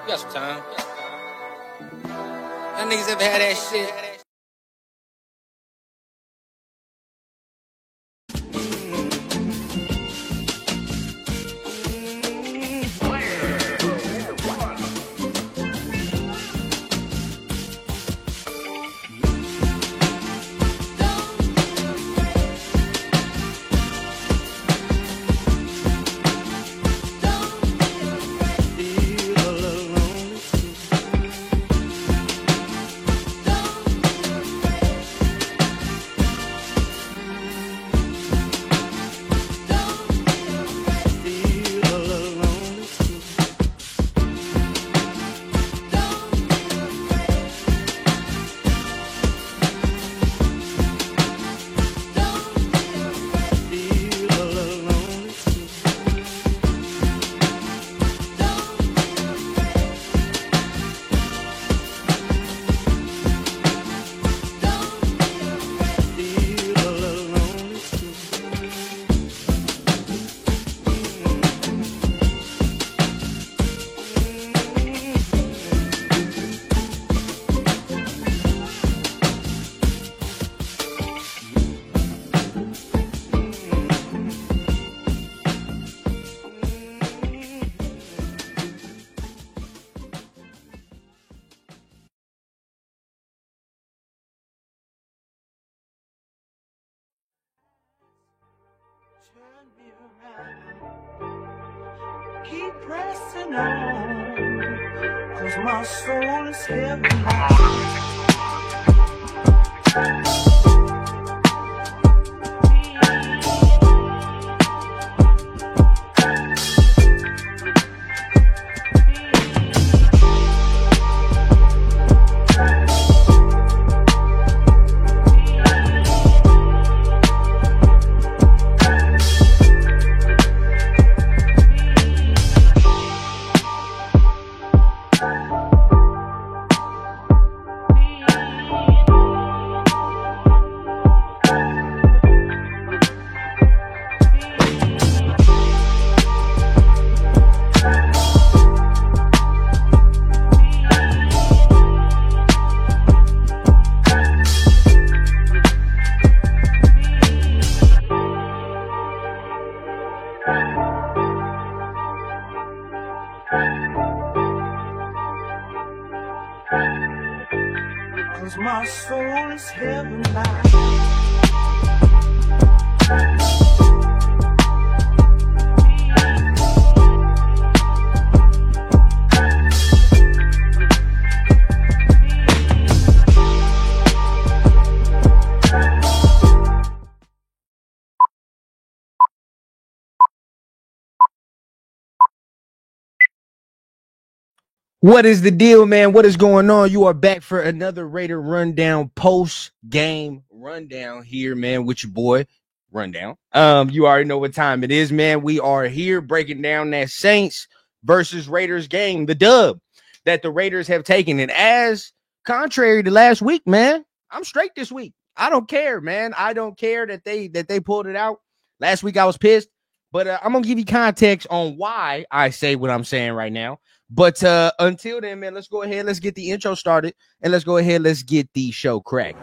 You got some time. Y'all niggas ever had that shit? Keep pressing on, 'cause my soul is heavy. Cause my soul is heaven bound. What is the deal, man? What is going on? You are back for another Raider Rundown post-game rundown here, man, with your boy, Rundown. You already know what time it is, man. We are here breaking down that Saints versus Raiders game, the dub that the Raiders have taken. And as contrary to last week, man, I'm straight this week. I don't care, man. I don't care that they pulled it out. Last week I was pissed, but I'm going to give you context on why I say what I'm saying right now. But until then, man, let's go ahead. Let's get the intro started. And let's go ahead. Let's get the show cracked.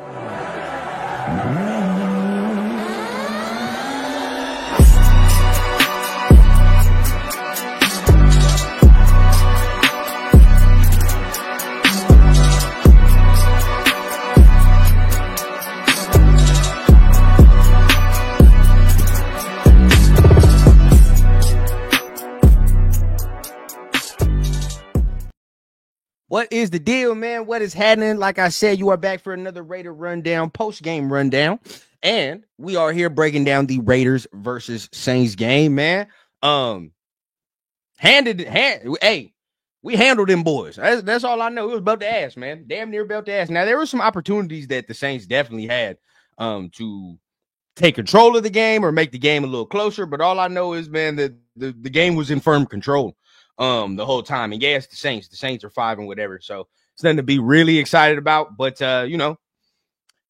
What is the deal, man? What is happening? Like I said, you are back for another Raider Rundown, post-game rundown. And we are here breaking down the Raiders versus Saints game, man. Hey, we handled them boys. That's all I know. It was about to ass, man. Damn near about to ass. Now, there were some opportunities that the Saints definitely had to take control of the game or make the game a little closer. But all I know is, man, that the game was in firm control the whole time. And yes, the Saints are 5 and whatever. So it's nothing to be really excited about. But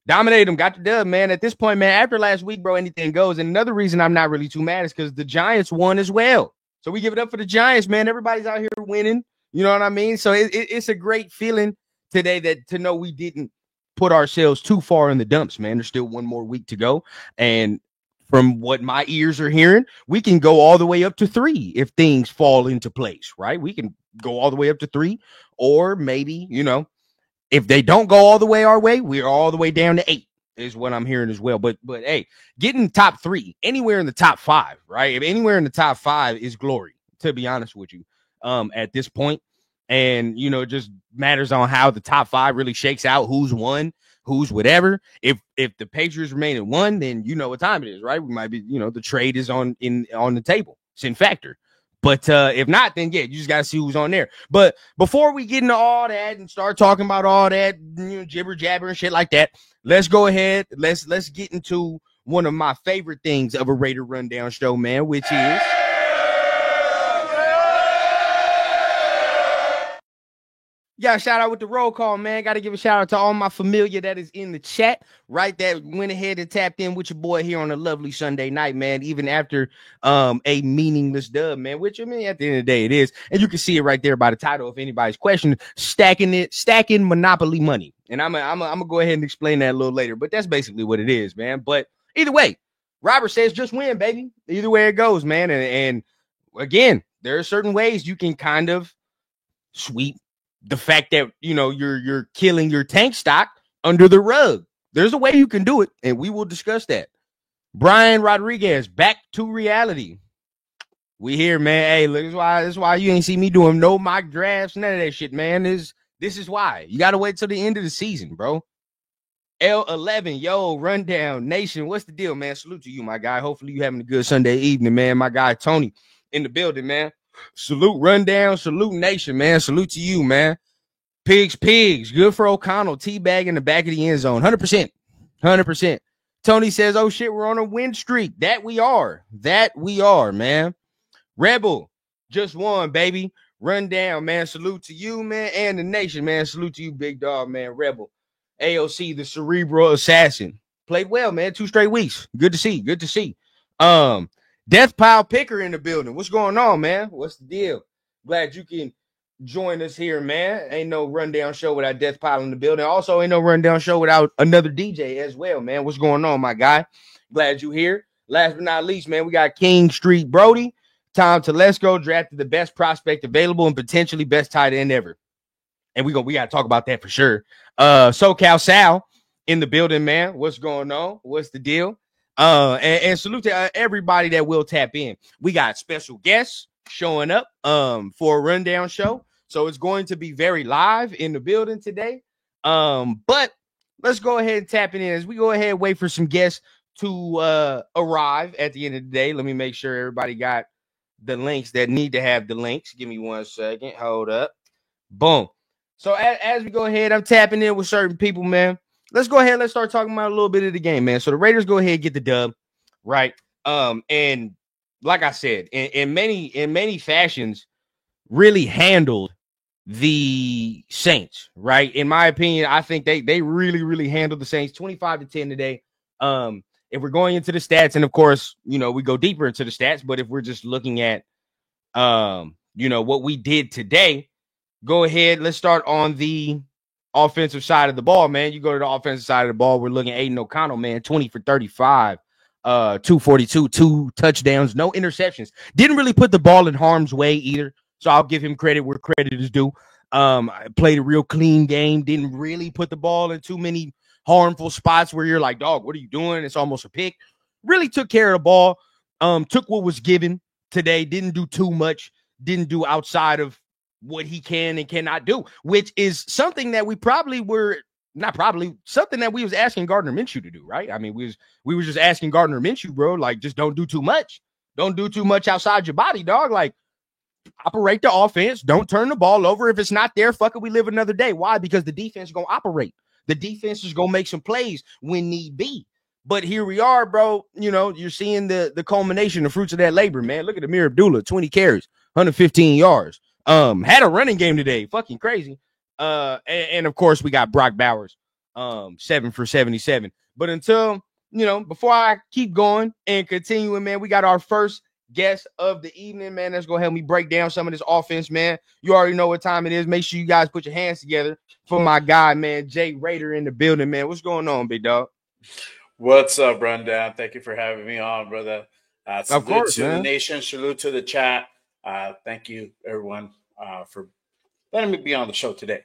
dominated them, got the dub, man. At this point, man, after last week, bro, anything goes. And another reason I'm not really too mad is because the Giants won as well. So we give it up for the Giants, man. Everybody's out here winning. You know what I mean? So it's a great feeling today that to know we didn't put ourselves too far in the dumps, man. There's still one more week to go. And from what my ears are hearing, we can go all the way up to 3 if things fall into place, right? We can go all the way up to 3, or maybe, if they don't go all the way our way, we're all the way down to 8 is what I'm hearing as well. But hey, getting top 3, anywhere in the top 5, right? If anywhere in the top 5 is glory, to be honest with you, at this point. And, it just matters on how the top 5 really shakes out, who's won, who's whatever. If the Patriots remain at 1, then you know what time it is, right? We might be, the trade is on the table. It's in factor. But if not, then yeah, you just gotta see who's on there. But before we get into all that and start talking about all that, jibber jabber and shit like that, let's go ahead. Let's get into one of my favorite things of a Raider Rundown show, man, which is yeah, shout out with the roll call, man. Got to give a shout out to all my familia that is in the chat, right? That went ahead and tapped in with your boy here on a lovely Sunday night, man. Even after a meaningless dub, man. Which I mean, at the end of the day, it is, and you can see it right there by the title. If anybody's questioning, stacking Monopoly money, and I'm gonna go ahead and explain that a little later. But that's basically what it is, man. But either way, Robert says just win, baby. Either way it goes, man. And again, there are certain ways you can kind of sweep the fact that you're killing your tank stock under the rug. There's a way you can do it, and we will discuss that. Brian Rodriguez, back to reality. We here, man. Hey, look, this is why you ain't see me doing no mock drafts, none of that shit, man. This is why. You gotta wait till the end of the season, bro. L11, yo, Rundown Nation. What's the deal, man? Salute to you, my guy. Hopefully you having a good Sunday evening, man. My guy Tony in the building, man. Salute Rundown, salute Nation, man. Salute to you, man. Pigs. Good for O'Connell. Teabag in the back of the end zone. 100%. Tony says, oh, shit, we're on a win streak. That we are, man. Rebel just won, baby. Rundown, man. Salute to you, man, and the Nation, man. Salute to you, big dog, man. Rebel. AOC, the cerebral assassin. Played well, man. 2 straight weeks. Good to see. Death Pile Picker in the building. What's going on, man? What's the deal? Glad you can join us here, man. Ain't no Rundown show without Death Pile in the building. Also, ain't no Rundown show without another DJ as well, man. What's going on, my guy? Glad you here. Last but not least, man, we got King Street Brody. Tom Telesco drafted the best prospect available and potentially best tight end ever. And we got to talk about that for sure. SoCal Sal in the building, man. What's going on? What's the deal? And salute to everybody that will tap in. We got special guests showing up for a Rundown show. So it's going to be very live in the building today. But let's go ahead and tap in as we go ahead and wait for some guests to arrive at the end of the day. Let me make sure everybody got the links that need to have the links. Give me 1 second. Hold up. Boom. So as we go ahead, I'm tapping in with certain people, man. Let's go ahead. Let's start talking about a little bit of the game, man. So the Raiders go ahead and get the dub, right? And like I said, in many fashions, really handled the Saints, right? In my opinion, I think they really handled the Saints 25-10 today. If we're going into the stats, and of course, we go deeper into the stats, but if we're just looking at what we did today, go ahead. Let's start on the offensive side of the ball, man. You go to the offensive side of the ball, we're looking at Aiden O'Connell, man, 20 for 35, 242, 2 touchdowns, no interceptions. Didn't really put the ball in harm's way either. So I'll give him credit where credit is due. Played a real clean game. Didn't really put the ball in too many harmful spots where you're like, dog, what are you doing? It's almost a pick. Really took care of the ball. Took what was given today. Didn't do too much. Didn't do outside of what he can and cannot do, which is something that we something that we was asking Gardner Minshew to do, right? I mean, we were just asking Gardner Minshew, bro, like, just don't do too much. Don't do too much outside your body, dog. Like, operate the offense. Don't turn the ball over. If it's not there, fuck it, we live another day. Why? Because the defense is going to operate. The defense is going to make some plays when need be. But here we are, bro. You're seeing the culmination, the fruits of that labor, man. Look at Amir Abdullah, 20 carries, 115 yards. Had a running game today. Fucking crazy. And of course, we got Brock Bowers, 7 for 77. But until, before I keep going and continuing, man, we got our first guest of the evening, man. That's gonna help me break down some of this offense, man. You already know what time it is. Make sure you guys put your hands together for my guy, man, Jay Raider in the building, man. What's going on, big dog? What's up, Rundown? Thank you for having me on, brother. Of Salute course, to the man. nation. Salute to the chat. Thank you, everyone, for letting me be on the show today.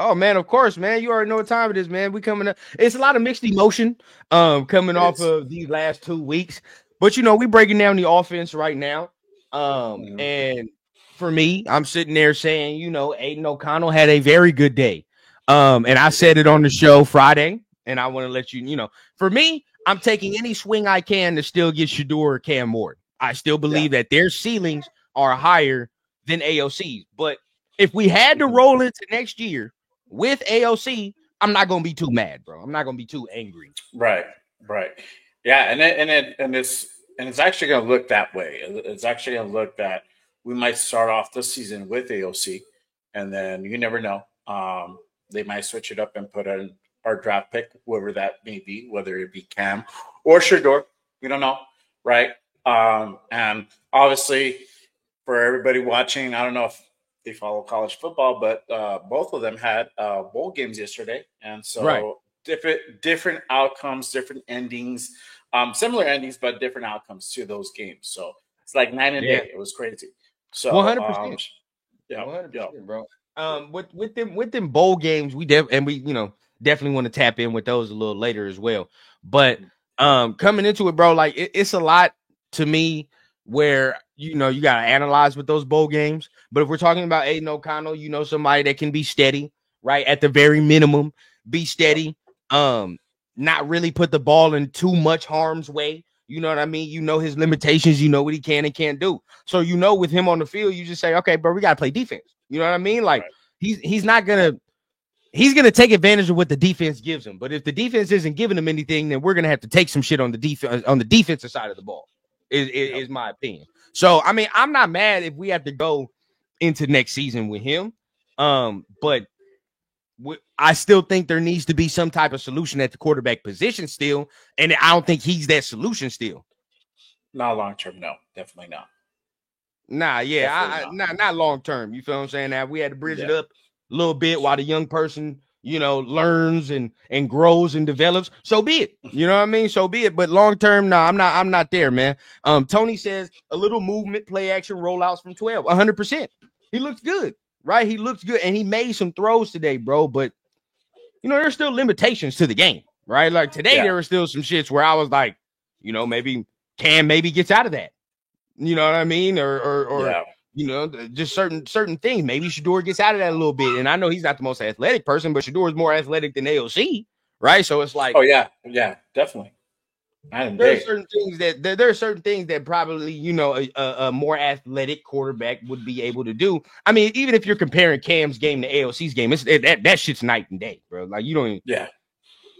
Oh man, of course, man. You already know what time it is, man. We coming up. It's a lot of mixed emotion coming off of these last 2 weeks. But you know, we breaking down the offense right now. And for me, I'm sitting there saying, you know, Aiden O'Connell had a very good day. And I said it on the show Friday, and I want to let you, you know, for me, I'm taking any swing I can to still get Shedeur or Cam Ward. I still believe that their ceilings are higher than AOC's. But if we had to roll into next year with AOC, I'm not gonna be too mad, bro. I'm not gonna be too angry. Right. Yeah, and it's actually gonna look that way. It's actually gonna look that we might start off this season with AOC, and then you never know. They might switch it up and put in our draft pick, whoever that may be, whether it be Cam or Shedeur. We don't know, right? And obviously, for everybody watching, I don't know if they follow college football, but both of them had bowl games yesterday, and so different outcomes, different endings, similar endings, but different outcomes to those games. So it's like night and day. It was crazy. So 100%, yeah, 100%, bro. With them bowl games, we definitely want to tap in with those a little later as well. But coming into it, bro, like it's a lot to me where you gotta analyze with those bowl games. But if we're talking about Aiden O'Connell, somebody that can be steady, right? At the very minimum, be steady. Not really put the ball in too much harm's way. You know what I mean? You know his limitations. You know what he can and can't do. So with him on the field, you just say, okay, bro, we gotta play defense. You know what I mean? Like he's gonna take advantage of what the defense gives him. But if the defense isn't giving him anything, then we're gonna have to take some shit on the defensive side of the ball. Is my opinion. So I mean, I'm not mad if we have to go into next season with him. But I still think there needs to be some type of solution at the quarterback position still, and I don't think he's that solution still. Not long term, no, definitely not. Nah, yeah, not long term. You feel what I'm saying? Now we had to bridge it up a little bit while the young person, learns and grows and develops. So be it. You know what I mean? So be it. But long term, no, I'm not there, man. Tony says a little movement, play action, rollouts from 12, 100%. He looks good. Right, he looks good, and he made some throws today, bro. But there's still limitations to the game, right? Like today, there were still some shits where I was like, maybe Cam gets out of that. You know what I mean? Or just certain things. Maybe Shedeur gets out of that a little bit. And I know he's not the most athletic person, but Shedeur is more athletic than AOC, right? So it's like, oh yeah, definitely. There are certain things that probably a more athletic quarterback would be able to do. I mean, even if you're comparing Cam's game to AOC's game, that shit's night and day, bro. Like you don't even,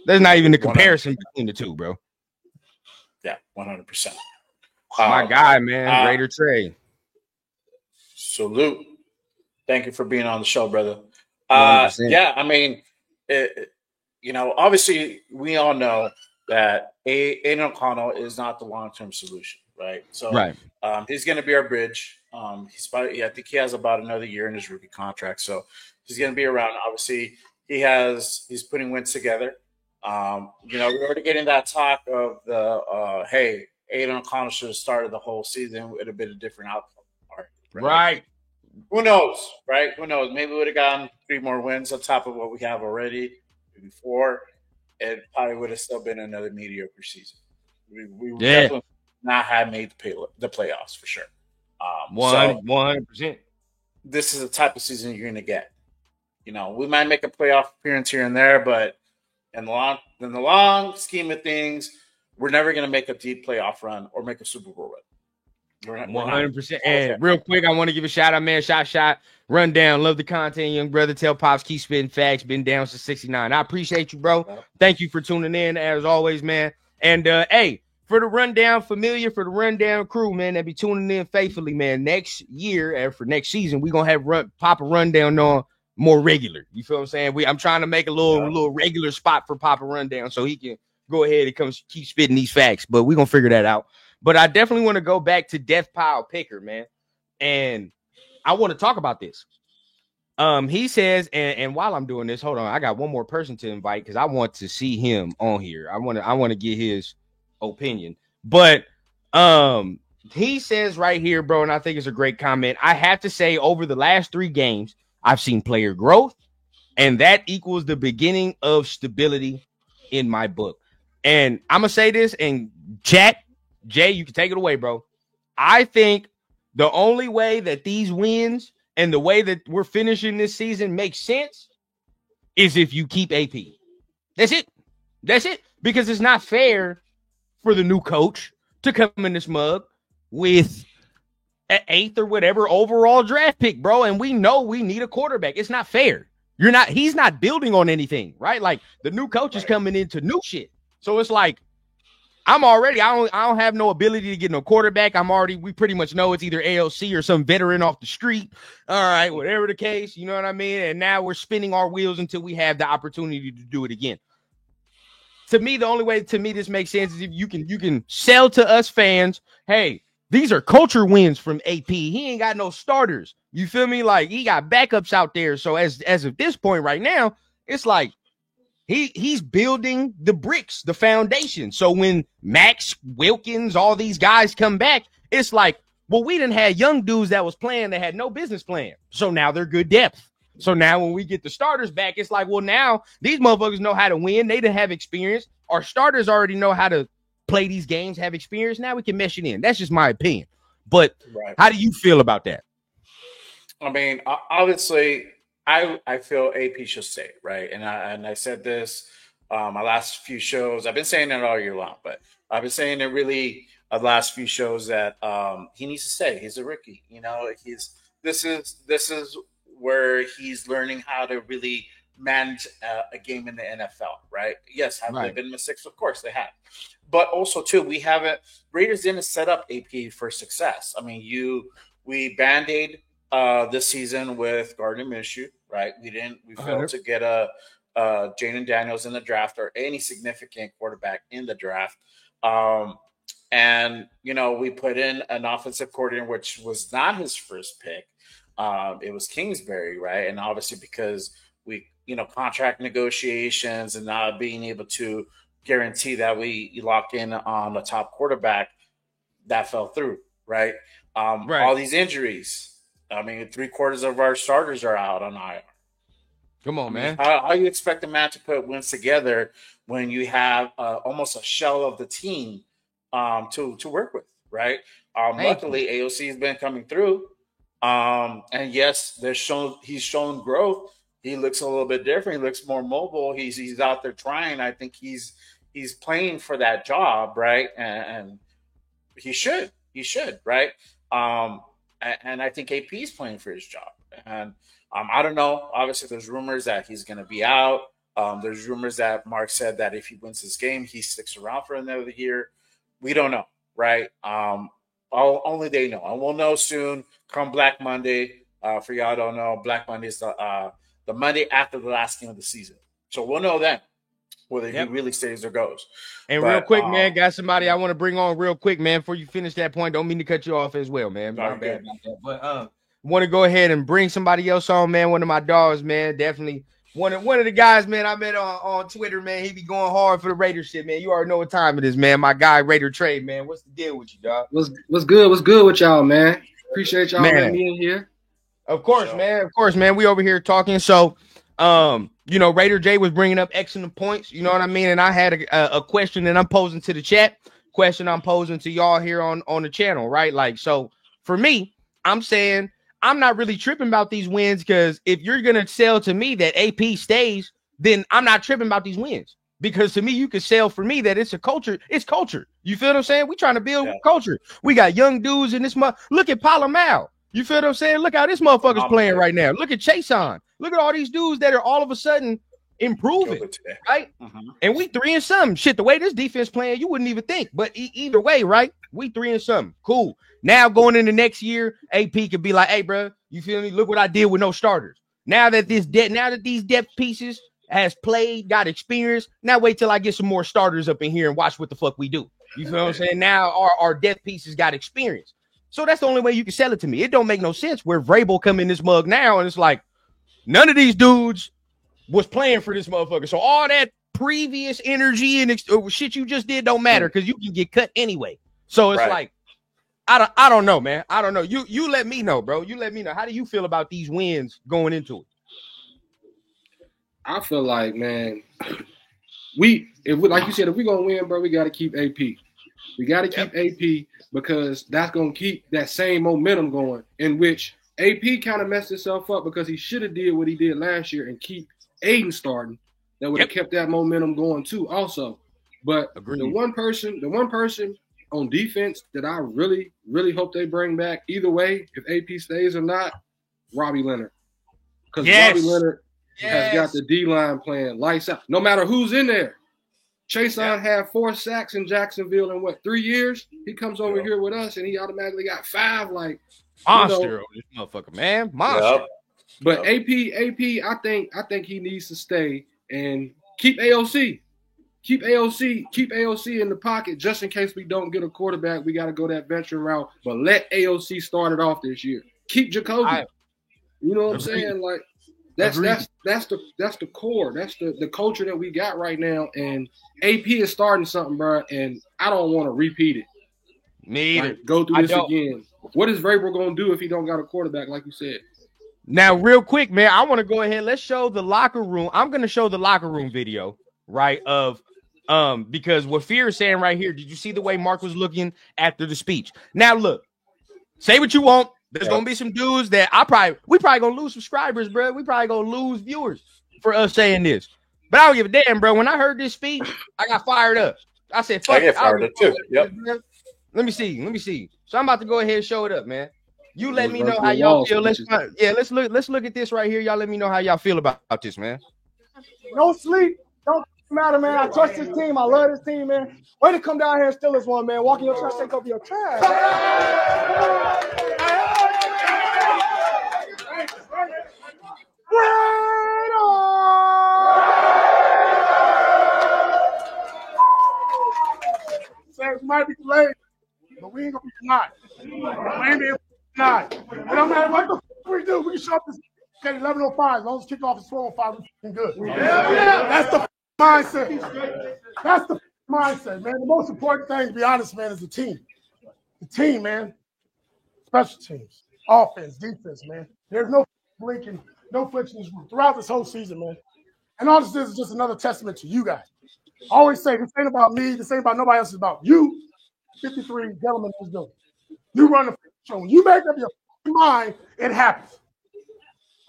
there's not even a comparison between the two, bro. Yeah, 100%. My guy, man, Raider Trey. Salute. Thank you for being on the show, brother. Yeah, I mean, obviously we all know that Aiden O'Connell is not the long-term solution, right? So he's going to be our bridge. I think he has about another year in his rookie contract, so he's going to be around. Obviously, he's putting wins together. We're already getting that talk of the hey, Aiden O'Connell should have started the whole season. It would have been a different outcome. Right. Who knows, right? Who knows? Maybe we would have gotten 3 more wins on top of what we have already, maybe 4. It probably would have still been another mediocre season. We would definitely not have made the playoffs for sure. 100%. This is the type of season you're going to get. We might make a playoff appearance here and there, but in the long scheme of things, we're never going to make a deep playoff run or make a Super Bowl run. 100%. And real quick, I want to give a shout out, man. Shot. Rundown. Love the content, young brother. Tell Pops keep spitting facts. Been down since 69. I appreciate you, bro. Thank you for tuning in as always, man. And hey, for the rundown familiar, for the rundown crew, man, that be tuning in faithfully, man. Next year and for next season, we gonna have Papa Rundown on more regular. You feel what I'm saying? I'm trying to make a little regular spot for Papa Rundown so he can go ahead and keep spitting these facts. But we gonna figure that out. But I definitely want to go back to Death Pile Picker, man. And I want to talk about this. He says, and while I'm doing this, hold on, I got one more person to invite because I want to see him on here. I want to get his opinion. But he says right here, bro, and I think it's a great comment. I have to say, over the last 3 games, I've seen player growth, and that equals the beginning of stability in my book. And I'm gonna say this, and chat, Jay, you can take it away, bro. I think the only way that these wins and the way that we're finishing this season makes sense is if you keep AP. That's it. That's it. Because it's not fair for the new coach to come in this mug with an 8th or whatever overall draft pick, bro. And we know we need a quarterback. It's not fair. He's not building on anything, right? Like the new coach is coming into new shit. So it's like, I don't have no ability to get no quarterback. We pretty much know it's either AOC or some veteran off the street. All right, whatever the case, you know what I mean? And now we're spinning our wheels until we have the opportunity to do it again. To me, the only way this makes sense is if you can sell to us fans, hey, these are culture wins from AP. He ain't got no starters. You feel me? Like he got backups out there. So as of this point right now, it's like he's building the bricks, the foundation. So when Max Wilkins, all these guys come back, it's like, well, we didn't have young dudes that was playing that had no business plan. So now they're good depth. So now when we get the starters back, it's like, well, now these motherfuckers know how to win. They didn't have experience. Our starters already know how to play these games, have experience. Now we can mesh it in. That's just my opinion. But How do you feel about that? I mean, obviously, I feel AP should stay, right? And I said this my last few shows. I've been saying it all year long, but I've been saying it really the last few shows that he needs to stay. He's a rookie, you know. This is where he's learning how to really manage a game in the NFL, right? Yes, have they been mistakes? Of course they have, but also too, Raiders didn't set up AP for success. I mean, we band-aid this season with Gardner Minshew, right? We failed to get a Jaden Daniels in the draft or any significant quarterback in the draft. And, you know, we put in an offensive coordinator, which was not his first pick. It was Kingsbury, right? And obviously because contract negotiations and not being able to guarantee that we lock in on the top quarterback, that fell through, right? All these injuries. I mean, 3/4 of our starters are out on IR. Come on, man. How you expect a man to put wins together when you have almost a shell of the team to work with, right? Luckily, AOC has been coming through. And yes, he's shown growth. He looks a little bit different. He looks more mobile. He's out there trying. I think he's playing for that job, right? And he should, right? And I think AP is playing for his job. And I don't know. Obviously, there's rumors that he's going to be out. There's rumors that Mark said that if he wins this game, he sticks around for another year. We don't know, right? Only they know. And we'll know soon come Black Monday. For y'all don't know, Black Monday is the Monday after the last game of the season. So we'll know then whether he really stays or goes. And real quick, man, got somebody I want to bring on real quick, man, before you finish that point. Don't mean to cut you off as well, man. My bad about that. But want to go ahead and bring somebody else on, man. One of my dogs, man. Definitely one of the guys, man, I met on Twitter, man. He be going hard for the Raiders shit, man. You already know what time it is, man. My guy, Raider Trade, man. What's the deal with you, dog? What's good? What's good with y'all, man? Appreciate y'all letting me in here. Of course, man. Of course, man. We over here talking. So, Raider J was bringing up excellent points. You know what I mean? And I had a question that I'm posing to the chat. Question I'm posing to y'all here on the channel, right? Like, so for me, I'm saying I'm not really tripping about these wins because if you're gonna sell to me that AP stays, then I'm not tripping about these wins. Because to me, you could sell for me that it's a culture. It's culture. You feel what I'm saying? We trying to build culture. We got young dudes in this Look at Palomal. You feel what I'm saying? Look how this motherfucker's playing right now. Look at Chason. Look at all these dudes that are all of a sudden improving, right? And we 3-something. Shit, the way this defense playing, you wouldn't even think. But either way, right? We 3-something. Cool. Now going into next year, AP could be like, hey, bro, you feel me? Look what I did with no starters. Now that these depth pieces has played, got experience, now wait till I get some more starters up in here and watch what the fuck we do. You feel what I'm saying? Now our death pieces got experience. So that's the only way you can sell it to me. It don't make no sense where Vrabel come in this mug now, and it's like none of these dudes was playing for this motherfucker. So all that previous energy and shit you just did don't matter because you can get cut anyway. So it's like I don't know, man. I don't know. You let me know, bro. You let me know. How do you feel about these wins going into it? I feel like, man, like you said, if we're gonna win, bro, we got to keep AP. We got to keep AP because that's gonna keep that same momentum going. In which AP kind of messed himself up because he should have did what he did last year and keep Aiden starting. That would have kept that momentum going too, also. But the one person on defense that I really, really hope they bring back, either way, if AP stays or not, Robbie Leonard. Because Robbie Leonard has got the D-line playing lights out. No matter who's in there. Chason had 4 sacks in Jacksonville in 3 years? He comes over here with us and he automatically got 5. Like monster on this motherfucker, man. Monster. But AP, I think he needs to stay and keep AOC. Keep AOC in the pocket just in case we don't get a quarterback. We got to go that veteran route, but let AOC start it off this year. Keep Jacoby. You know what I'm saying? Like that's the core. That's the culture that we got right now. And AP is starting something, bro. And I don't want to repeat it. Me either. Like, go through this again. What is Vrabel gonna do if he don't got a quarterback, like you said? Now, real quick, man, I want to go ahead. Let's show the locker room. I'm gonna show the locker room video, right? Of because what Fear is saying right here, did you see the way Mark was looking after the speech? Now, look, say what you want. There's gonna be some dudes that we probably gonna lose subscribers, bro. We probably gonna lose viewers for us saying this. But I don't give a damn, bro. When I heard this speech, I got fired up. I said, fuck I get fired up too. Yep. Let me see. So I'm about to go ahead and show it up, man. You let me know how y'all feel. Let's look at this right here. Y'all let me know how y'all feel about this, man. No sleep. Don't matter, man. I trust this team. I love this team, man. Way to come down here and steal us one, man. Walk in your trash, take over your trash. Right on. So it might be late, but we ain't gonna be tonight. We ain't be able to tonight. It don't matter what the fuck we do. We can show up this at 11:05. As long as kickoff is 12:05, we're good. Yeah. That's the mindset. That's the mindset, man. The most important thing, to be honest, man, is the team. The team, man. Special teams, offense, defense, man. There's no blinking, no flinching throughout this whole season, man. And all this is just another testament to you guys. I always say, this ain't about me. This ain't about nobody else. It's about you, 53 gentlemen who's doing. You run the show. When you make up your mind, it happens.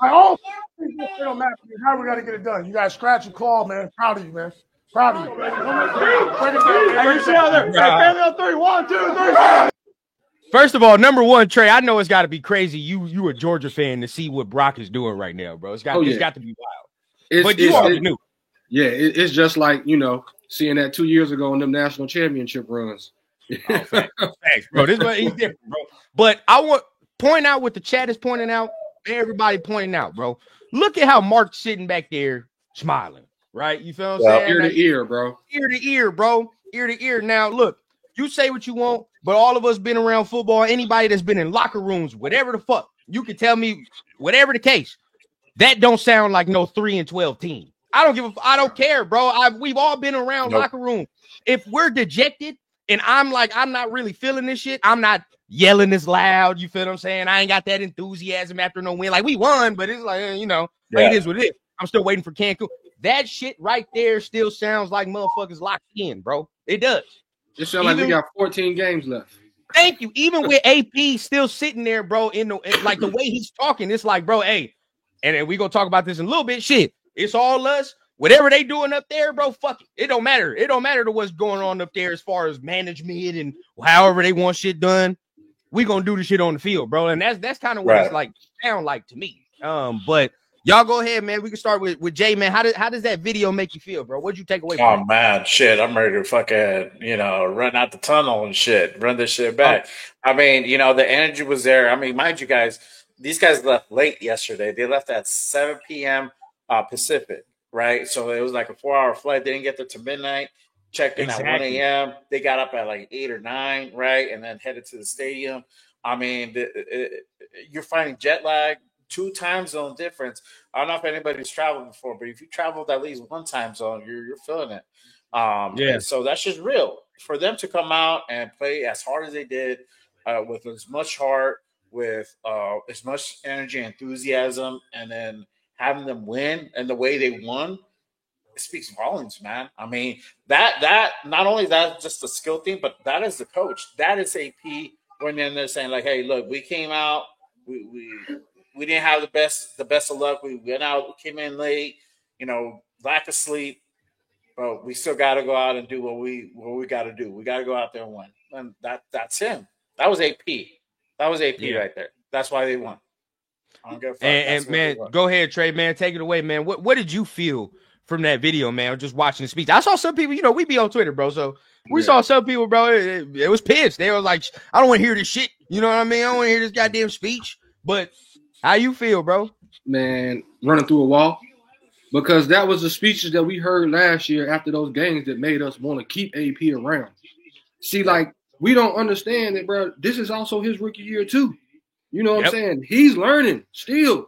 Like, all things don't matter. How we got to get it done? You guys scratch and claw, man. Proud of you, man. Proud of you. Hey, you see out there? Hey, family on 3. 1, 2, 3. First of all, number one, Trey, I know it's got to be crazy. You a Georgia fan to see what Brock is doing right now, bro. It's got to be wild. But you already knew. Yeah, it's just like, seeing that 2 years ago in them national championship runs. Thanks, bro. This is what he's different, bro. But I want point out what the chat is pointing out. Everybody pointing out, bro. Look at how Mark's sitting back there smiling, right? You feel what I'm saying? Ear to ear, bro. Ear to ear, bro. Ear to ear. Now, look, you say what you want, but all of us been around football. Anybody that's been in locker rooms, whatever the fuck, you can tell me, whatever the case, that don't sound like no 3-12 team. I don't care, bro. We've all been around locker room. If we're dejected and I'm not really feeling this shit, I'm not yelling as loud. You feel what I'm saying? I ain't got that enthusiasm after no win. Like, we won, but it's like, it is what it is. I'm still waiting for Cancun. That shit right there still sounds like motherfuckers locked in, bro. It does. It sounds like we got 14 games left. Thank you. Even with AP still sitting there, bro, like the way he's talking, it's like, bro, hey, and then we gonna talk about this in a little bit. Shit, it's all us. Whatever they doing up there, bro, fuck it. It don't matter. It don't matter to what's going on up there as far as management and however they want shit done. We gonna do the shit on the field, bro. And that's kind of what it's like sound like to me. But y'all go ahead, man. We can start with Jay, man. How does that video make you feel, bro? What'd you take away from it? Oh man, shit. I'm ready to fucking, run out the tunnel and shit. Run this shit back. I mean, the energy was there. I mean, mind you guys, these guys left late yesterday. They left at 7 p.m. Pacific, right? So it was like a 4-hour flight. They didn't get there till midnight. checked in at 1 Exactly. a.m. They got up at like 8 or 9, right? And then headed to the stadium. I mean, you're finding jet lag, 2 time zone difference. I don't know if anybody's traveled before, but if you traveled at least 1 time zone, you're feeling it. Yeah. So that's just real. For them to come out and play as hard as they did, with as much heart, with as much energy and enthusiasm, and then having them win and the way they won, it speaks volumes, man. I mean, that not only that just the skill thing, but that is the coach. That is AP when they're saying like, hey, look, we came out, we didn't have the best of luck. We went out, came in late, lack of sleep, but we still got to go out and do what we got to do. We got to go out there and win, and that's him. That was AP. That was AP right there. That's why they won. I don't give a fuck. And man, go ahead, Trey, man. Take it away, man. What did you feel from that video, man? Just watching the speech. I saw some people, we be on Twitter, bro. So we saw some people, bro. It was pissed. They were like, I don't want to hear this shit. You know what I mean? I don't want to hear this goddamn speech. But how you feel, bro? Man, running through a wall. Because that was the speeches that we heard last year after those games that made us want to keep AP around. See, like, we don't understand that, bro. This is also his rookie year, too. You know what I'm saying? He's learning still.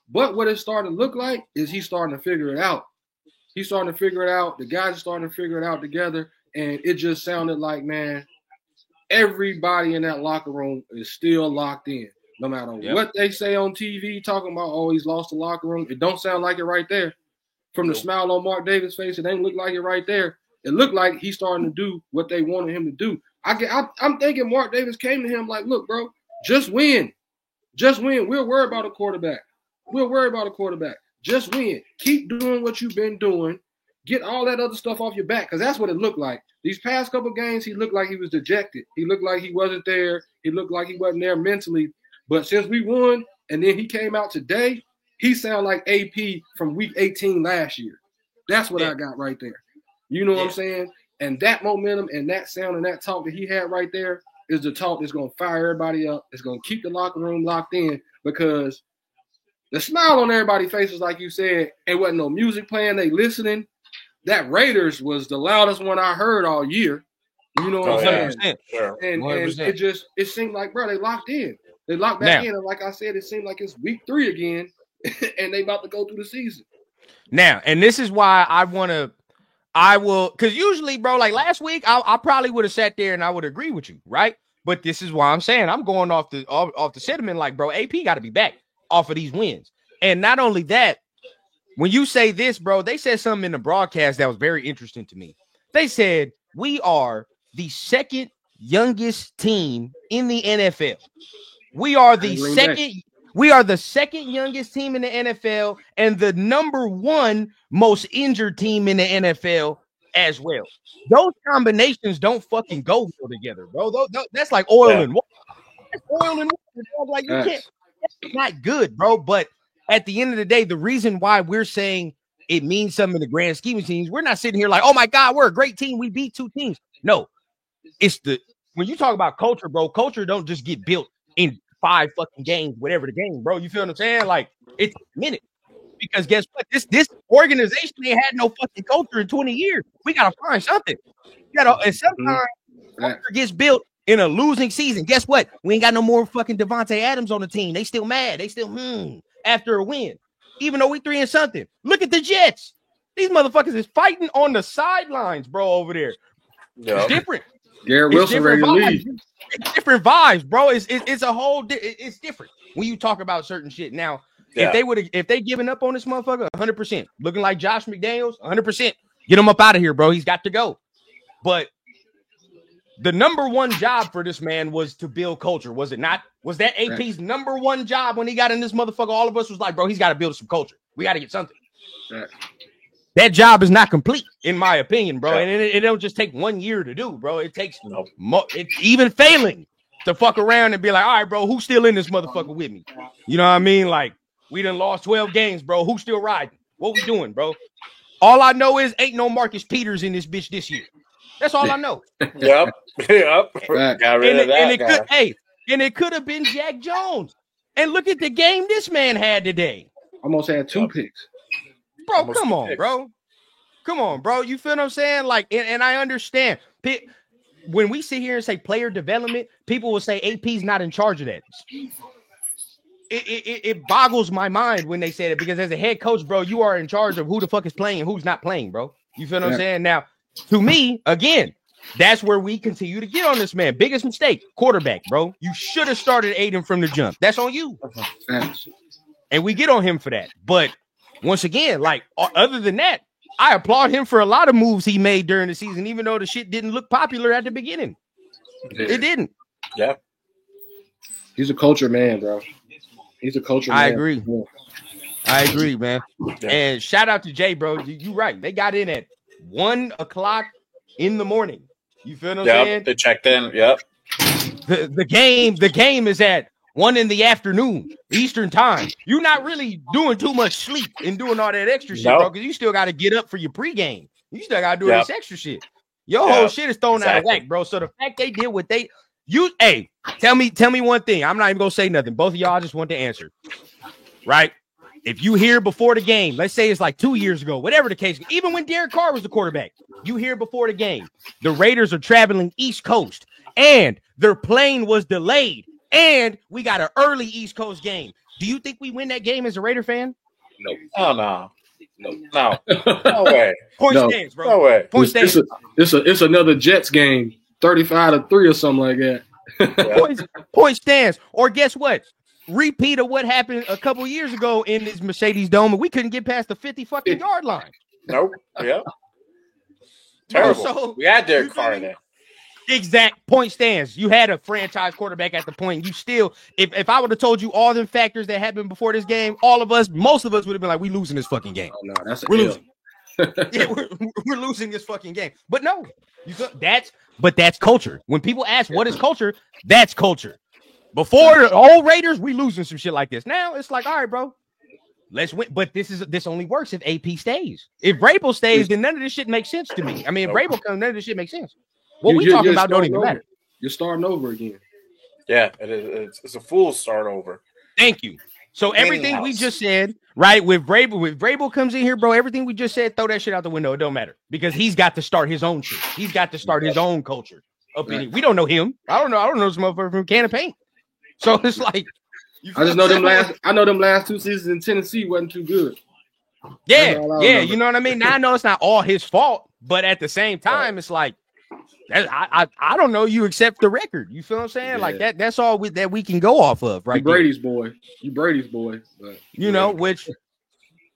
But what it's starting to look like is he's starting to figure it out. He's starting to figure it out. The guys are starting to figure it out together. And it just sounded like, man, everybody in that locker room is still locked in. No matter what they say on TV, talking about, oh, he's lost the locker room. It don't sound like it right there. From the smile on Mark Davis' face, it ain't look like it right there. It looked like he's starting to do what they wanted him to do. I'm thinking Mark Davis came to him like, look, bro, just win. Just win. We'll worry about a quarterback. Just win. Keep doing what you've been doing. Get all that other stuff off your back, because that's what it looked like. These past couple games, he looked like he was dejected. He looked like he wasn't there. He looked like he wasn't there mentally. But since we won, and then he came out today, he sound like AP from week 18 last year. That's what I got right there. You know what I'm saying? And that momentum and that sound and that talk that he had right there is the talk that's going to fire everybody up. It's going to keep the locker room locked in, because the smile on everybody's faces, like you said, it wasn't no music playing. They listening. That Raiders was the loudest one I heard all year. You know what I'm saying? Sure. And it seemed like, bro, they locked in. They locked back in, and like I said, it seemed like it's week 3 again, and they about to go through the season. Now, and this is why I will, because usually, bro, like last week, I probably would have sat there and I would agree with you, right? But this is why I'm saying I'm going off the sentiment, like, bro, AP got to be back off of these wins. And not only that, when you say this, bro, they said something in the broadcast that was very interesting to me. They said, we are the second youngest team in the NFL. We are the second youngest team in the NFL and the number 1 most injured team in the NFL as well. Those combinations don't fucking go well together, bro. That's like oil and water. That's oil and water. Like, you can't. That's not good, bro. But at the end of the day, the reason why we're saying it means something in the grand scheme of things, we're not sitting here like, oh my God, we're a great team. We beat 2 teams. No, when you talk about culture, bro, culture don't just get built in 5 fucking games, whatever the game, bro. You feel what I'm saying? Like, it's a minute. Because guess what? This organization ain't had no fucking culture in 20 years. We gotta find something. And sometimes culture gets built in a losing season. Guess what? We ain't got no more fucking Devontae Adams on the team. They still mad. They still after a win. Even though we 3 and something. Look at the Jets. These motherfuckers is fighting on the sidelines, bro, over there. It's different. Garrett Wilson ready to leave. It's different vibes, bro. It's a whole. It's different when you talk about certain shit. Now, if they given up on this motherfucker, 100%, looking like Josh McDaniels, 100%, get him up out of here, bro. He's got to go. But the number 1 job for this man was to build culture, was it not? Was that AP's number 1 job when he got in this motherfucker? All of us was like, bro, he's got to build some culture. We got to get something. That job is not complete, in my opinion, bro. And it don't just take 1 year to do, bro. It takes even failing to fuck around and be like, all right, bro, who's still in this motherfucker with me? You know what I mean? Like, we done lost 12 games, bro. Who's still riding? What we doing, bro? All I know is ain't no Marcus Peters in this bitch this year. That's all I know. Yep. Got rid of that guy. And it could have been Jack Jones. And look at the game this man had today. Almost had 2 picks. Bro, come on, bro. Come on, bro. You feel what I'm saying? Like, and I understand. When we sit here and say player development, people will say AP's not in charge of that. It boggles my mind when they say that, because as a head coach, bro, you are in charge of who the fuck is playing and who's not playing, bro. You feel what I'm saying? Now, to me, again, that's where we continue to get on this man. Biggest mistake, quarterback, bro. You should have started Aiden from the jump. That's on you. And we get on him for that. But once again, like, other than that, I applaud him for a lot of moves he made during the season, even though the shit didn't look popular at the beginning. Yeah. It didn't. Yeah. He's a culture man, bro. He's a culture man. I agree. Yeah. I agree, man. Yeah. And shout out to Jay, bro. You're right. They got in at 1:00 in the morning. You feel what I'm saying? They checked in. Yep. The game is at 1 PM Eastern time. You're not really doing too much sleep and doing all that extra shit, bro, because you still got to get up for your pregame. You still got to do this extra shit. Your whole shit is thrown out of whack, bro. So the fact they did what they tell me one thing. I'm not even gonna say nothing. Both of y'all, I just want to answer. Right? If you hear before the game, let's say it's like 2 years ago, whatever the case, even when Derek Carr was the quarterback, you hear before the game, the Raiders are traveling East Coast and their plane was delayed and we got an early East Coast game. Do you think we win that game as a Raider fan? No. Oh, no. No way. Point stands, bro. No way. Point stands. It's another Jets game, 35-3 or something like that. Point stands. Or guess what? Repeat of what happened a couple years ago in this Mercedes Dome, and we couldn't get past the 50 fucking yard line. Nope. Yeah. Terrible. So, we had Derek Carr there. Exact point stands. You had a franchise quarterback at the point. You still, if I would have told you all them factors that happened before this game, most of us would have been like, we losing this fucking game. Oh, no, that's we're losing. we're losing this fucking game. But no, that's culture. When people ask what is culture, that's culture. Before the old Raiders, we losing some shit like this. Now it's like, all right, bro, let's win. But this only works if AP stays. If Vrabel stays, then none of this shit makes sense to me. I mean, if Vrabel comes, none of this shit makes sense. What we talking about don't even matter. You're starting over again. Yeah, it is. It's a full start over. Thank you. So everything we just said, right, with Vrabel comes in here, bro, everything we just said, throw that shit out the window. It don't matter because he's got to start his own shit. He's got to start his own culture up in here. We don't know him. I don't know this motherfucker from Can of Paint. So it's like, I just know them last 2 seasons in Tennessee wasn't too good. Yeah, you know what I mean? Now I know it's not all his fault, but at the same time, it's like, I don't know you except the record. You feel what I'm saying? Yeah. Like that's all that we can go off of, right? You Brady's boy. But, you know, which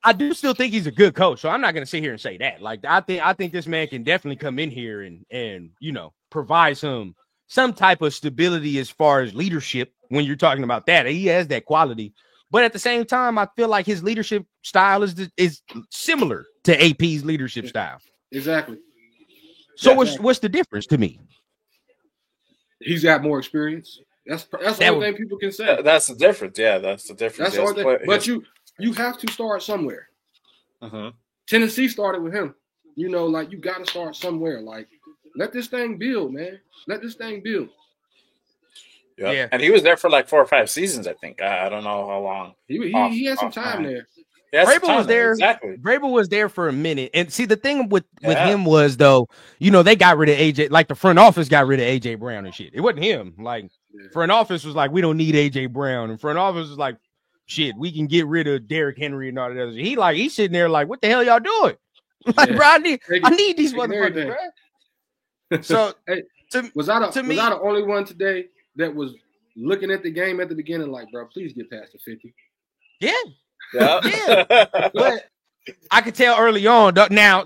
I do still think he's a good coach. So I'm not gonna sit here and say that. Like I think this man can definitely come in here and you know provide some type of stability as far as leadership when you're talking about that. He has that quality. But at the same time, I feel like his leadership style is similar to AP's leadership style. Exactly. So what's the difference to me? He's got more experience. That's the only thing people can say. That's the difference. Yeah, that's the difference. That's the only thing. But you have to start somewhere. Tennessee started with him. You know, like you got to start somewhere. Like let this thing build, man. Let this thing build. Yeah, and he was there for like 4 or 5 seasons, I think. I don't know how long. He had some time there. Vrabel was there. Exactly. Vrabel was there for a minute. And see, the thing with him was, though, you know, they got rid of AJ. Like, the front office got rid of AJ Brown and shit. It wasn't him. Like, front office was like, we don't need AJ Brown. And front office was like, shit, we can get rid of Derrick Henry and all that other shit. He's sitting there like, what the hell y'all doing? Like, bro, I need these motherfuckers, bro. So, was I the only one today that was looking at the game at the beginning like, bro, please get past the 50? Yeah. But I could tell early on. Now,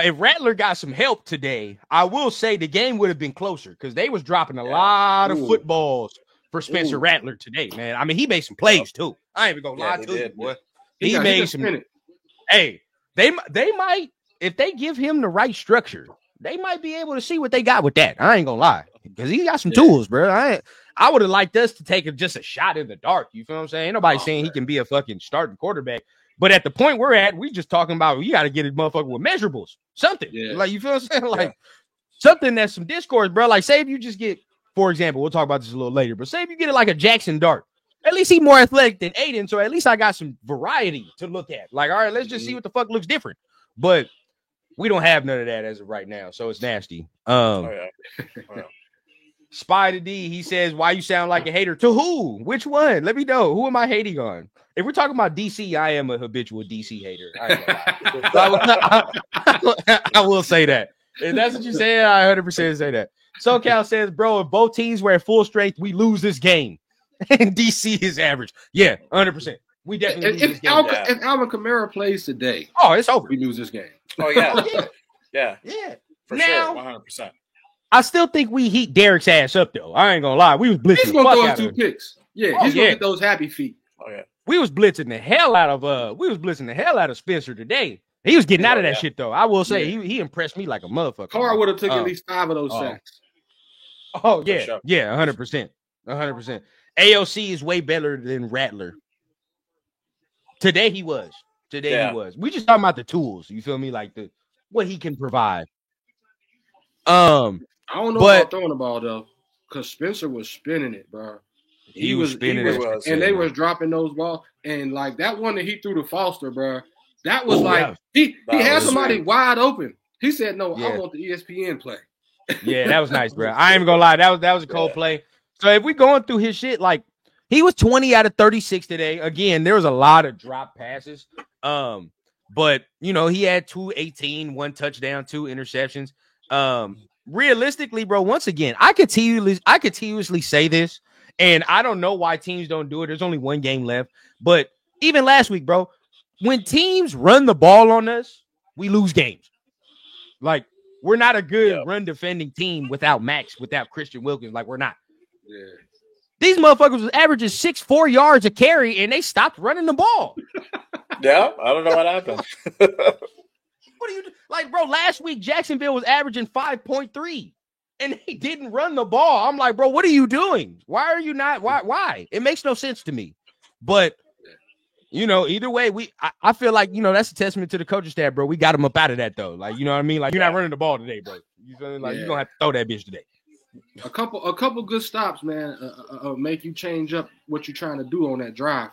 if Rattler got some help today, I will say the game would have been closer because they was dropping a lot of footballs for Spencer Rattler today, man. I mean, he made some plays too. I ain't even gonna lie to you, boy. He made some. Hey, they might, if they give him the right structure, they might be able to see what they got with that. I ain't gonna lie because he got some tools, bro. I would have liked us to take just a shot in the dark. You feel what I'm saying? Ain't nobody saying he can be a fucking starting quarterback. But at the point we're at, we just talking about you got to get a motherfucker with measurables. Something. Yeah. Like, you feel what I'm saying? Like, something that's some discourse, bro. Like, say if you just get, for example, we'll talk about this a little later, but say if you get it like a Jackson Dart. At least he's more athletic than Aiden, so at least I got some variety to look at. Like, all right, let's just see what the fuck looks different. But We don't have none of that as of right now, so it's nasty. Oh yeah. Oh, yeah. Spider D, he says, "Why you sound like a hater? To who? Which one? Let me know. Who am I hating on? If we're talking about DC, I am a habitual DC hater. I will say that. If that's what you say, I 100% say that. SoCal says, bro, if both teams were at full strength, we lose this game. And DC is average. Yeah, 100%. We definitely lose this game. If Alvin Kamara plays today, it's over. We lose this game. Oh yeah. Yeah. For now, sure, 100%. I still think we heat Derek's ass up, though. I ain't gonna lie. We was blitzing. He's gonna throw 2 picks. Yeah, he's gonna get those happy feet. Oh yeah. We was blitzing the hell out of Spencer today. He was getting out of that shit though. I will say he impressed me like a motherfucker. Carr would have took at least 5 of those sacks. Oh yeah, sure. Yeah, 100%, 100%. AOC is way better than Rattler. Today he was. He was. We just talking about the tools. You feel me? Like what he can provide. I don't know about throwing the ball though, because Spencer was spinning it, bro. He was spinning it, and they was dropping those balls. And like that one that he threw to Foster, bro, that was he had somebody wide open. He said, "No, I want the ESPN play." Yeah, that was nice, bro. I ain't even gonna lie, that was a cold play. So if we going through his shit, like he was 20 out of 36 today. Again, there was a lot of drop passes. But you know, he had 218, 1 touchdown, 2 interceptions. Realistically, bro, once again, I continuously say this, and I don't know why teams don't do it. There's only 1 game left. But even last week, bro, when teams run the ball on us, we lose games. Like, we're not a good run defending team without Max, without Christian Wilkins. Like, we're not. Yeah. These motherfuckers was averaging 6'4" yards a carry, and they stopped running the ball. Yeah, I don't know what happened. What do you do? Like, bro, last week Jacksonville was averaging 5.3, and they didn't run the ball. I'm like, bro, what are you doing? Why are you not? Why? It makes no sense to me. But you know, either way, I feel like, you know, that's a testament to the coaching staff, bro. We got him up out of that though. Like, you know what I mean? Like, you're not running the ball today, bro. You feel like you're gonna have to throw that bitch today. A couple good stops, man, make you change up what you're trying to do on that drive.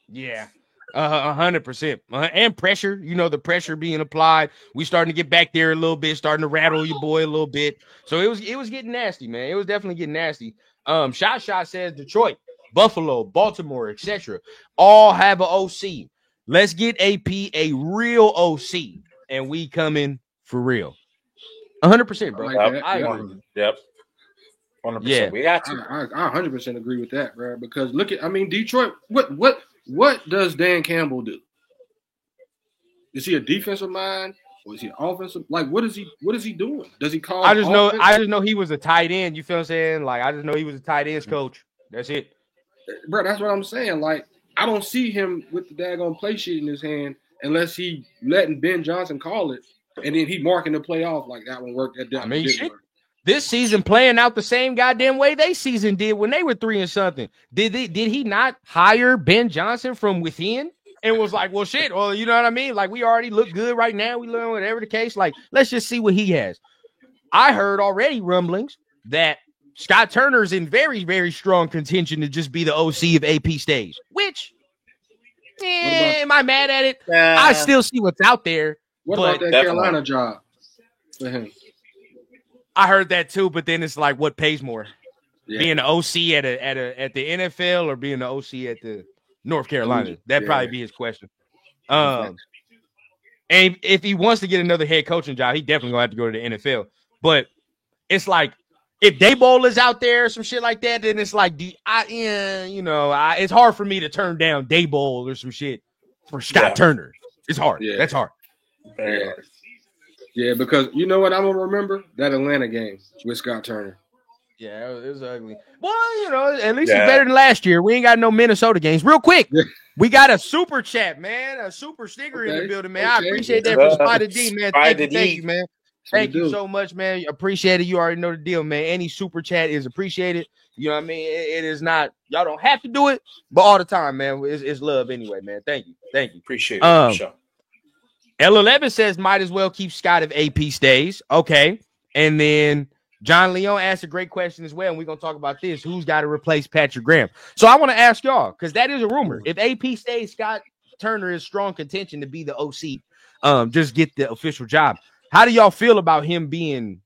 Yeah, 100%. And pressure, you know, the pressure being applied. We starting to get back there a little bit, starting to rattle your boy a little bit. So it was getting nasty, man. It was definitely getting nasty. Shot says Detroit, Buffalo, Baltimore, etc. all have an OC. Let's get AP a real OC, and we coming for real. 100%, bro. I agree. Yep. 100%. Yeah. We got to. I 100% agree with that, bro. Because Detroit. What does Dan Campbell do? Is he a defensive mind or is he offensive? Like, what is he doing? Does he call? I just know he was a tight end. You feel what I'm saying? Like, I just know he was a tight ends coach. That's it, bro. That's what I'm saying. Like, I don't see him with the daggone play sheet in his hand unless he letting Ben Johnson call it. And then he marking the play off like that one worked. This season playing out the same goddamn way they season did when they were 3-something. Did he not hire Ben Johnson from within and was like, well, shit, well, you know what I mean? Like, we already look good right now. We learn whatever the case. Like, let's just see what he has. I heard already rumblings that Scott Turner's in very, very strong contention to just be the OC if AP stays. Which, am I mad at it? I still see what's out there. What about that Carolina job for him? I heard that too, but then it's like, what pays more? Yeah. Being the OC at the NFL or being the OC at the North Carolina? That'd probably be his question. And if he wants to get another head coaching job, he definitely gonna have to go to the NFL. But it's like, if Daboll is out there or some shit like that, then it's like, it's hard for me to turn down Daboll or some shit for Scott Turner. It's hard. Yeah. That's hard. Very hard. Yeah, because you know what I'm gonna remember? That Atlanta game with Scott Turner. Yeah, it was ugly. Well, you know, at least it's better than last year. We ain't got no Minnesota games. Real quick, we got a super chat, man. A super sticker in the building, man. I appreciate that from Spider D, man. Thank you, man. Thank you so much, man. Appreciate it. You already know the deal, man. Any super chat is appreciated. You know what I mean? It is not, y'all don't have to do it, but all the time, man. It's love anyway, man. Thank you. Appreciate it. L11 says might as well keep Scott if AP stays. Okay. And then John Leon asked a great question as well, and we're going to talk about this. Who's got to replace Patrick Graham? So I want to ask y'all, because that is a rumor. If AP stays, Scott Turner is strong contention to be the OC. just get the official job. How do y'all feel about him being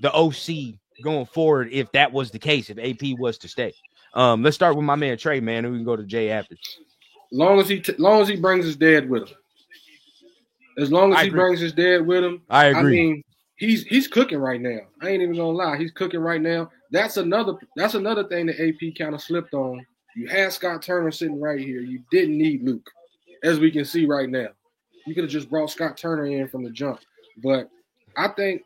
the OC going forward if that was the case, if AP was to stay? Let's start with my man Trey, man, and we can go to Jay after. Long as he brings his dad with him. As long as he brings his dad with him, I agree. I mean, he's cooking right now. I ain't even gonna lie, he's cooking right now. That's another thing that AP kind of slipped on. You had Scott Turner sitting right here. You didn't need Luke, as we can see right now. You could have just brought Scott Turner in from the jump. But I think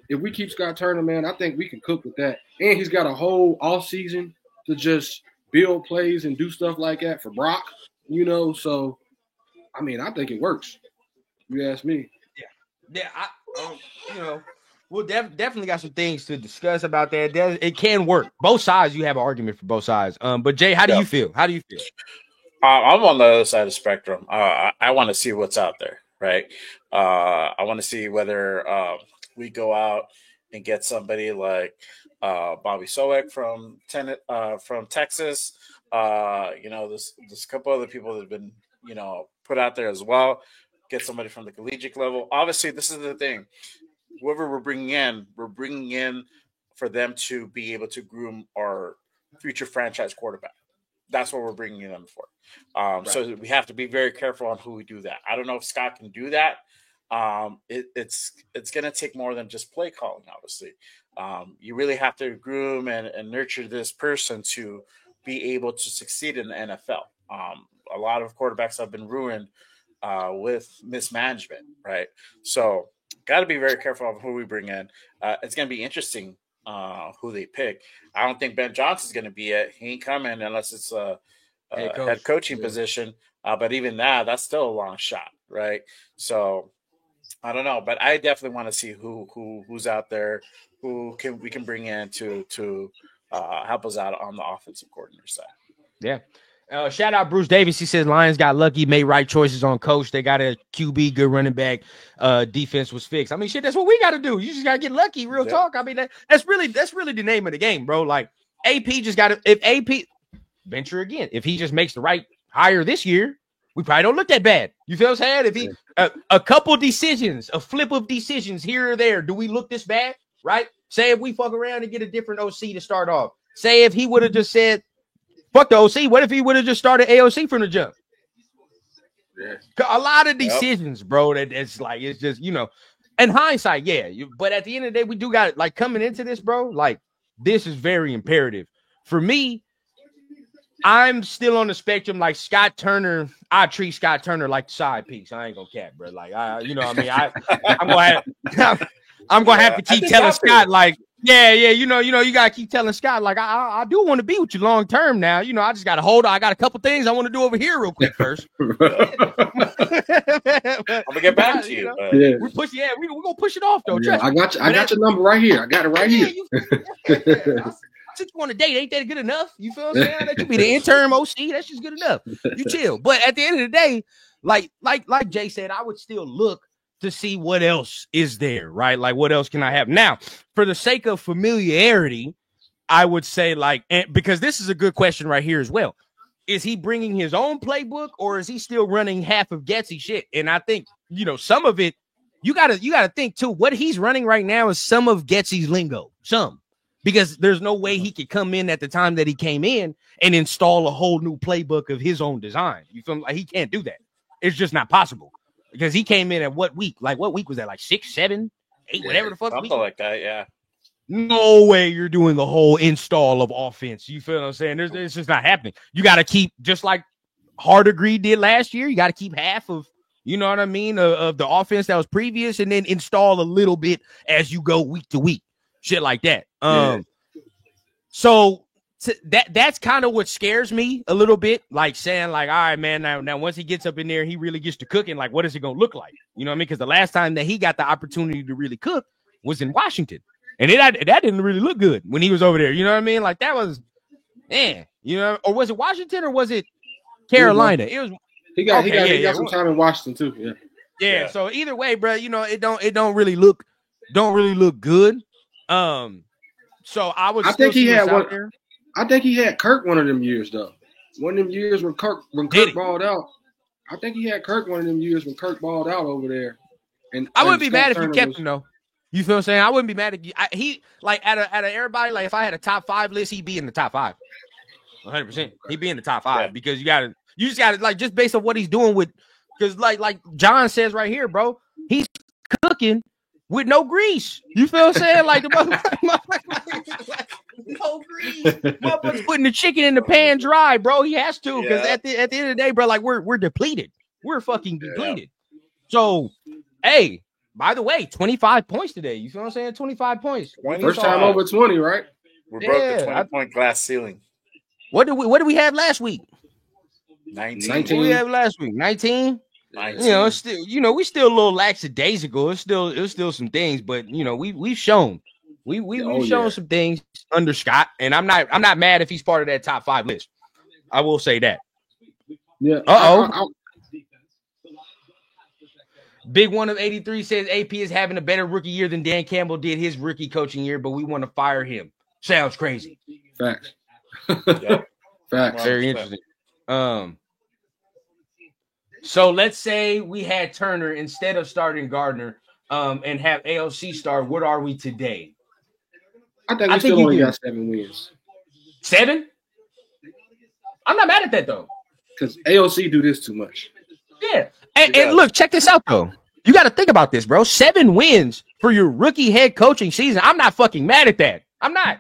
if we keep Scott Turner, man, I think we can cook with that. And he's got a whole off season to just build plays and do stuff like that for Brock. So I mean, I think it works. You ask me. Yeah. We'll definitely got some things to discuss about that. It can work. Both sides, you have an argument for both sides. But Jay, how do you feel? How do you feel? I'm on the other side of the spectrum. I want to see what's out there, right? I want to see whether we go out and get somebody like Bobby Sowek from Texas. There's a couple other people that have been, put out there as well. Get somebody from the collegiate level. Obviously, this is the thing. Whoever we're bringing in for them to be able to groom our future franchise quarterback. That's what we're bringing them for. Right. So we have to be very careful on who we do that. I don't know if Scott can do that. It's going to take more than just play calling, obviously. You really have to groom and nurture this person to be able to succeed in the NFL. A lot of quarterbacks have been ruined with mismanagement, right? So got to be very careful of who we bring in. It's going to be interesting who they pick. I don't think Ben Johnson's going to be it. He ain't coming unless it's a head coaching position. But even that's still a long shot, right? So I don't know, but I definitely want to see who's out there, we can bring in to help us out on the offensive coordinator side. Yeah. Shout out Bruce Davis. He says Lions got lucky, made right choices on coach. They got a QB, good running back. Defense was fixed. I mean, shit, that's what we got to do. You just got to get lucky. Real talk. I mean, that's really the name of the game, bro. Like AP just got to. If AP venture again, if he just makes the right hire this year, we probably don't look that bad. You feel what I'm saying? If he a couple decisions, a flip of decisions here or there, do we look this bad? Right? Say if we fuck around and get a different OC to start off. Say if he would have just said, fuck the OC. What if he would have just started AOC from the jump? Yeah. A lot of decisions, bro. It's just, in hindsight, yeah. But at the end of the day, we do got it. Like coming into this, bro, like this is very imperative. For me, I'm still on the spectrum. Like Scott Turner, I treat Scott Turner like the side piece. I ain't gonna cap, bro. Like I'm gonna have to keep telling Scott, like, yeah, you gotta keep telling Scott, like, I do want to be with you long term now. I just gotta hold on. I got a couple things I want to do over here real quick first. I'm gonna get back to you. We're gonna push it off though. Yeah, I got your number right here. I got it right here. I took you on a date. Ain't that good enough? You feel what I'm saying? That you be the interim OC. That's just good enough. You chill. But at the end of the day, like Jay said, I would still look to see what else is there, right? Like, what else can I have? Now, for the sake of familiarity, I would say, because this is a good question right here as well. Is he bringing his own playbook or is he still running half of Getsy shit? And I think, some of it, you gotta think too, what he's running right now is some of Getsy's lingo. Because there's no way he could come in at the time that he came in and install a whole new playbook of his own design. You feel like he can't do that. It's just not possible. Because he came in at what week? Like, what week was that? Like 6, 7, 8, whatever the fuck. Something like that, yeah. No way you're doing a whole install of offense. You feel what I'm saying? It's just not happening. You got to keep, just like Hardegree did last year, you got to keep half of, you know what I mean, of the offense that was previous and then install a little bit as you go week to week. Shit like that. So that's kind of what scares me a little bit, like saying like, all right, man, now once he gets up in there, he really gets to cooking. Like, what is it going to look like? You know what I mean? Because the last time that he got the opportunity to really cook was in Washington. And that didn't really look good when he was over there. You know what I mean? Like that was, or was it Washington or was it Carolina? It was. He got some time in Washington too. Yeah. So either way, bro, it don't really look good. So I think he had one. There. I think he had Kirk one of them years though. One of them years when Kirk balled out. I think he had Kirk one of them years when Kirk balled out over there. And I wouldn't be mad if Turner he kept was- him though. You feel what I'm saying? I wouldn't be mad if he like out of everybody. Like if I had a top 5 list, he'd be in the top 5. 100%. He'd be in the top 5 because you just gotta like just based on what he's doing with because like John says right here, bro, he's cooking with no grease. You feel what I'm saying? Like the motherfucker, no grease. Motherfucker's putting the chicken in the pan dry, bro. He has to because at the end of the day, bro, like we're depleted. We're fucking depleted. So, hey, by the way, 25 points today. You feel what I'm saying? 25 points. First time over 20, right? We broke the 20-point glass ceiling. What did we have last week? 19. What did we have last week? 19? 19. You know, it's still, we still a little lackadaisical. It was still some things, but we've shown we've shown some things under Scott, and I'm not mad if he's part of that top 5 list. I will say that. Yeah. Big one of 83 says AP is having a better rookie year than Dan Campbell did his rookie coaching year, but we want to fire him. Sounds crazy. Facts. Yep. Facts. Very interesting. So let's say we had Turner instead of starting Gardner, and have AOC start. What are we today? I think we still only got 7 wins. 7? I'm not mad at that though. Because AOC do this too much. Yeah. And look, check this out though. You got to think about this, bro. 7 wins for your rookie head coaching season. I'm not fucking mad at that. I'm not.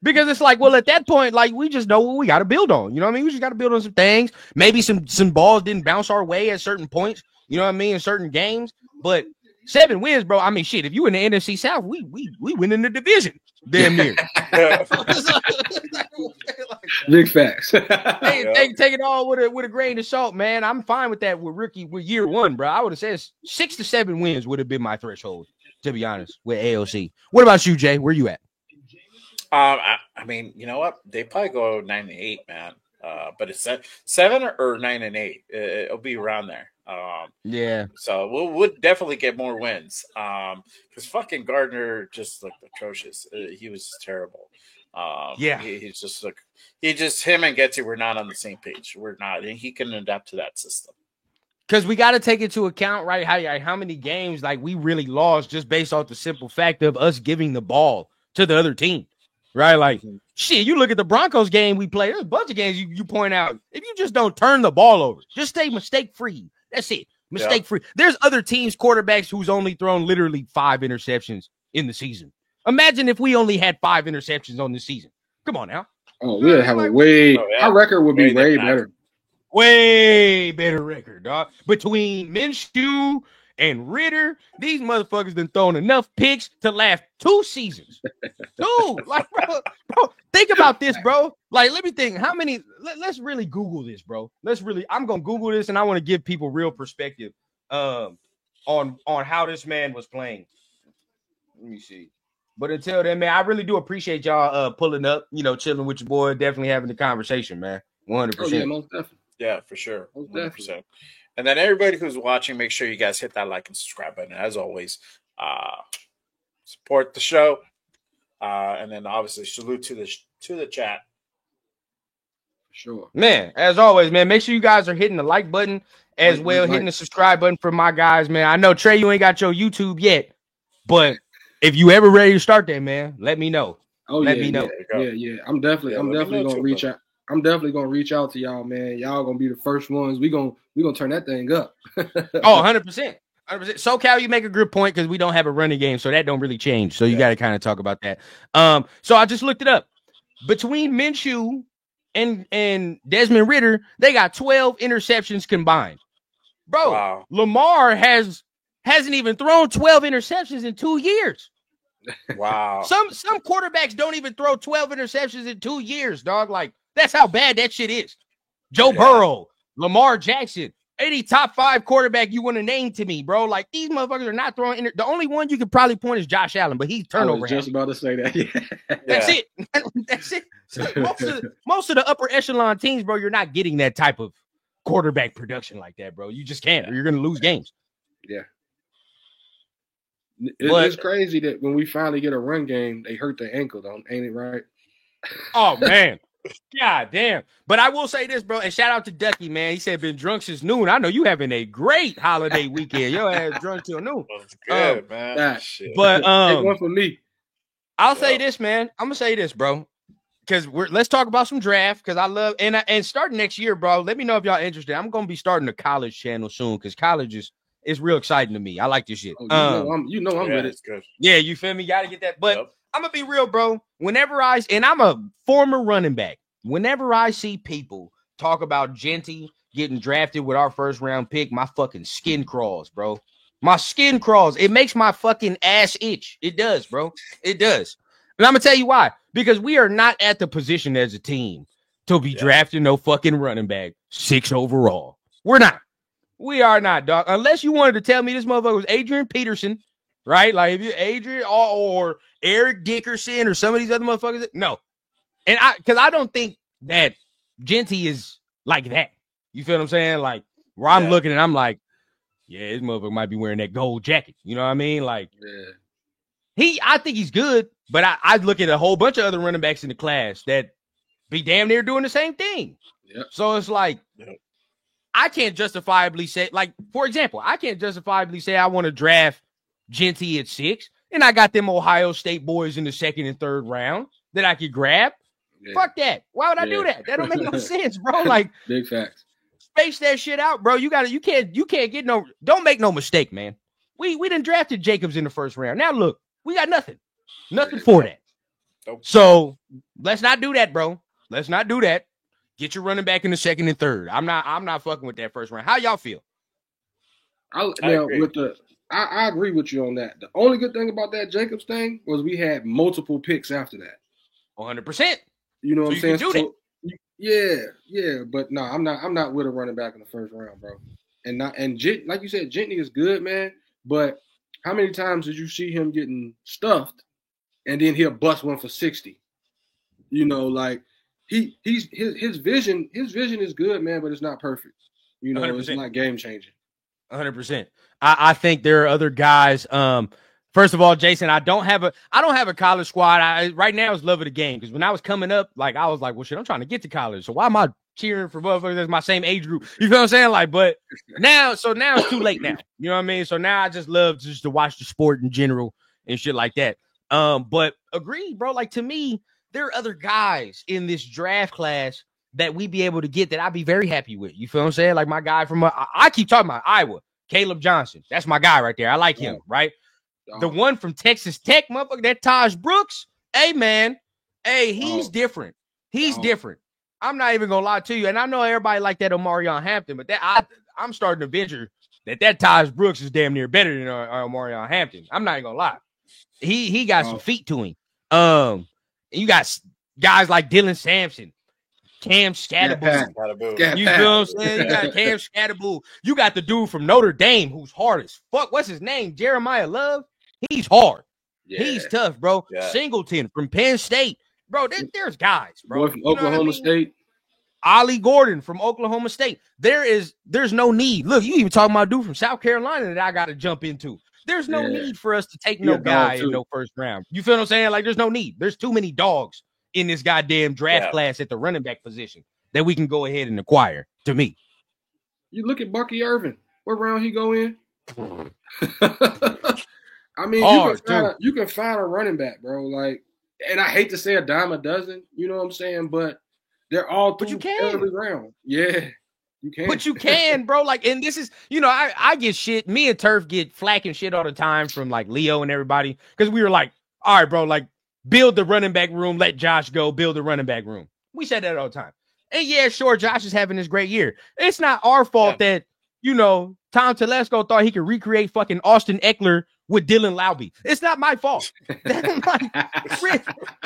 Because it's like, well, at that point, like we just know what we got to build on. You know what I mean? We just got to build on some things. Maybe some balls didn't bounce our way at certain points. You know what I mean? In certain games. But 7 wins, bro. I mean, shit. If you in the NFC South, we win in the division. Damn near. Big facts. Take it all with a grain of salt, man. I'm fine with that with year 1, bro. I would have said 6 to 7 wins would have been my threshold, to be honest, with AOC. What about you, Jay? Where you at? I mean, you know what? They probably go 9-8, man. But it's 7 or 9-8. It'll be around there. Yeah. So we'll definitely get more wins. Because fucking Gardner just looked atrocious. He was terrible. Yeah. He's just him and Getsy were not on the same page. We're not, and he can adapt to that system. Because we got to take into account, right, how many games like we really lost just based off the simple fact of us giving the ball to the other team. Right, like shit. You look at the Broncos game we played. There's a bunch of games you point out. If you just don't turn the ball over, just stay mistake free. That's it, mistake free. There's other teams' quarterbacks who's only thrown literally 5 interceptions in the season. Imagine if we only had 5 interceptions on the season. Come on now. Oh, we'll have our record would be way better. Way better record, dog. Between Minshew and Ritter, these motherfuckers done thrown enough picks to last 2 seasons. Dude, like, bro, think about this, bro. Like, let me think. How many? Let's really Google this, bro. I'm gonna Google this, and I want to give people real perspective, on how this man was playing. Let me see. But until then, man, I really do appreciate y'all pulling up, chilling with your boy, definitely having the conversation, man. 100%. Oh, yeah, most definitely. Yeah, for sure. 100%. And then everybody who's watching, make sure you guys hit that like and subscribe button. As always, support the show, and then obviously salute to the chat. Sure, man. As always, man, make sure you guys are hitting the like button as well, hitting the subscribe button for my guys, man. I know Trey, you ain't got your YouTube yet, but if you ever ready to start that, man, let me know. Let me know. Yeah. I'm definitely gonna reach out. I'm definitely gonna reach out to y'all, man. Y'all gonna be the first ones. We gonna turn that thing up. Oh, 100%. 100%. SoCal, you make a good point because we don't have a running game, so that don't really change. So you got to kind of talk about that. So I just looked it up. Between Minshew and Desmond Ritter, they got 12 interceptions combined. Bro, wow. Lamar hasn't even thrown 12 interceptions in 2 years. Wow. Some quarterbacks don't even throw 12 interceptions in 2 years, dog. Like, that's how bad that shit is. Joe Burrow, Lamar Jackson, any top 5 quarterback you want to name to me, bro. Like, these motherfuckers are not throwing. The only one you could probably point is Josh Allen, but he's turnover. I was just about to say that. That's it. That's it. So most of the upper echelon teams, bro, you're not getting that type of quarterback production like that, bro. You just can't. Or you're going to lose games. Yeah. It's crazy that when we finally get a run game, they hurt their ankle, though. Ain't it right? Oh, man. God damn. But I will say this, bro, and shout out to Ducky, man. He said been drunk since noon. I know you having a great holiday weekend. Your ass drunk till noon. That's good, man. That. Shit. But Take one for me. I'll say this, man. I'm gonna say this, bro. Because let's talk about some draft. Because I love and starting next year, bro. Let me know if y'all interested. I'm gonna be starting a college channel soon because college is real exciting to me. I like this shit. Oh, you know I'm with it. It's good. Yeah, you feel me? Gotta get that. But I'm gonna be real, bro. Whenever and I'm a former running back. Whenever I see people talk about Genty getting drafted with our first round pick, my fucking skin crawls, bro. My skin crawls. It makes my fucking ass itch. It does, bro. It does. And I'm gonna tell you why. Because we are not at the position as a team to be drafting no fucking running back 6 overall. We're not. We are not, dog. Unless you wanted to tell me this motherfucker was Adrian Peterson, right? Like if you're Adrian or Eric Dickerson or some of these other motherfuckers. No. And because I don't think that Genty is like that. You feel what I'm saying? Like where I'm looking and I'm like, yeah, this motherfucker might be wearing that gold jacket. You know what I mean? Like, I think he's good, but I look at a whole bunch of other running backs in the class that be damn near doing the same thing. Yep. So it's like, I can't justifiably say, like, for example, I can't justifiably say I want to draft Genty at 6, and I got them Ohio State boys in the 2nd and 3rd round that I could grab. Yeah. Fuck that. Why would I do that? That don't make no sense, bro. Like, big facts. Space that shit out, bro. You can't get don't make no mistake, man. We done drafted Jacobs in the 1st round. Now look, we got nothing for that. So let's not do that, bro. Let's not do that. Get your running back in the 2nd and 3rd. I'm not fucking with that 1st round. How y'all feel? I agree with you on that. The only good thing about that Jacobs thing was we had multiple picks after that. 100%. You know what I'm saying? Do that. Yeah, but no, I'm not with a running back in the 1st round, bro. And like you said, Genty is good, man. But how many times did you see him getting stuffed, and then he'll bust one for 60? You know, like his vision is good, man, but it's not perfect. You know, 100%. It's not game changing. 100%. I think there are other guys. First of all, Jason, I don't have a college squad. Right now it's love of the game, because when I was coming up, like I was like, well, shit, I'm trying to get to college. So why am I cheering for motherfuckers that's my same age group? You feel what I'm saying? Like, but now it's too late now. You know what I mean? So now I just love just to watch the sport in general and shit like that. But agree, bro. Like, to me, there are other guys in this draft class that we be able to get that I'd be very happy with. You feel what I'm saying? Like my guy from I keep talking about Iowa, Caleb Johnson. That's my guy right there. I like him, right? The one from Texas Tech, motherfucker, that Taj Brooks. Hey, man. Hey, he's different. He's different. I'm not even going to lie to you. And I know everybody like that Omarion Hampton, but I'm starting to venture that Taj Brooks is damn near better than Omarion Hampton. I'm not even going to lie. He got some feet to him. You got guys like Dylan Sampson, Cam Scatterbull. You feel what I'm saying? You got Cam Scatterbull. You got the dude from Notre Dame who's hard as fuck. What's his name? Jeremiah Love. He's hard. Yeah. He's tough, bro. Yeah. Singleton from Penn State. Bro, there's guys, bro. Boy from Oklahoma State. Ollie Gordon from Oklahoma State. There's no need. Look, you even talking about a dude from South Carolina that I got to jump into. There's no need for us to take no guy in no 1st round. You feel what I'm saying? Like, there's no need. There's too many dogs in this goddamn draft class at the running back position that we can go ahead and acquire, to me. You look at Bucky Irvin. What round he go in? I mean, you can find a running back, bro. Like, and I hate to say a dime a dozen, you know what I'm saying? But they're all through every round. Yeah, you can. But you can, bro. Like, and this is, you know, I get shit. Me and Turf get flack and shit all the time from like Leo and everybody, because we were like, all right, bro, like, build the running back room, let Josh go, build the running back room. We said that all the time. And yeah, sure, Josh is having this great year. It's not our fault that, you know, Tom Telesco thought he could recreate fucking Austin Eckler with Dylan Laube. It's not my fault.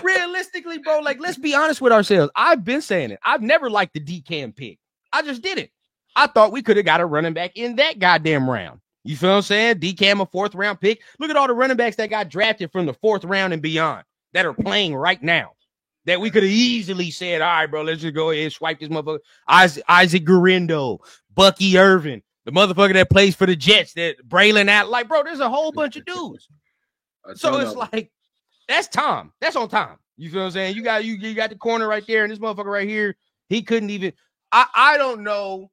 Realistically, bro, like, let's be honest with ourselves. I've been saying it. I've never liked the DCAM pick. I just didn't. I thought we could have got a running back in that goddamn round. You feel what I'm saying? DCAM a 4th round pick. Look at all the running backs that got drafted from the 4th round and beyond that are playing right now, that we could have easily said, all right, bro, let's just go ahead and swipe this motherfucker. Isaac Gurindo, Bucky Irvin, the motherfucker that plays for the Jets, that Braylon out. Like, bro, there's a whole bunch of dudes. So it's like, that's Tom. That's on Tom. You feel what I'm saying? You got the corner right there, and this motherfucker right here, he couldn't even. I don't know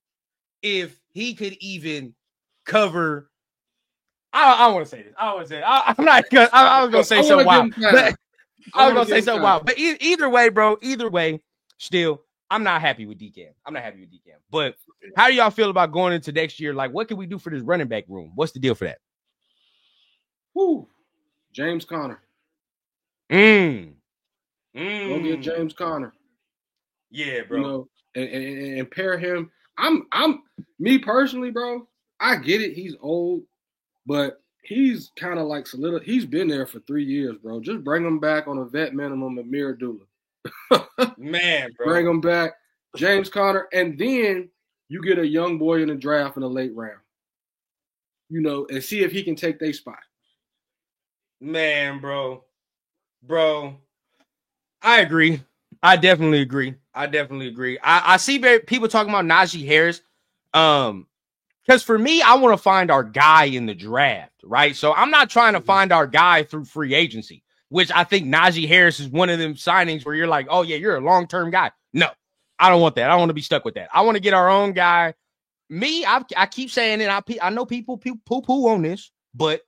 if he could even cover. I want to say this. I want to say. I'm not. I was gonna say something wild. But I was gonna say something wild. But either way, bro. Either way, still, I'm not happy with DCAM. But how do y'all feel about going into next year? Like, what can we do for this running back room? What's the deal for that? Woo. James Conner. Go get James Conner. Yeah, bro. You know, and pair him. I'm me personally, bro. I get it. He's old, but he's kind of like solid. He's been there for 3 years, bro. Just bring him back on a vet minimum, Amir Abdullah. Man, bro. Bring him back, James Conner, and then you get a young boy in the draft in the late round. You know, and see if he can take their spot. Man, bro. I agree. I definitely agree. I see people talking about Najee Harris. Because for me, I want to find our guy in the draft, right? So I'm not trying to find our guy through free agency, which I think Najee Harris is one of them signings where you're like, oh, yeah, you're a long-term guy. No, I don't want that. I don't want to be stuck with that. I want to get our own guy. Me, I keep saying it. I know people poo-poo on this, but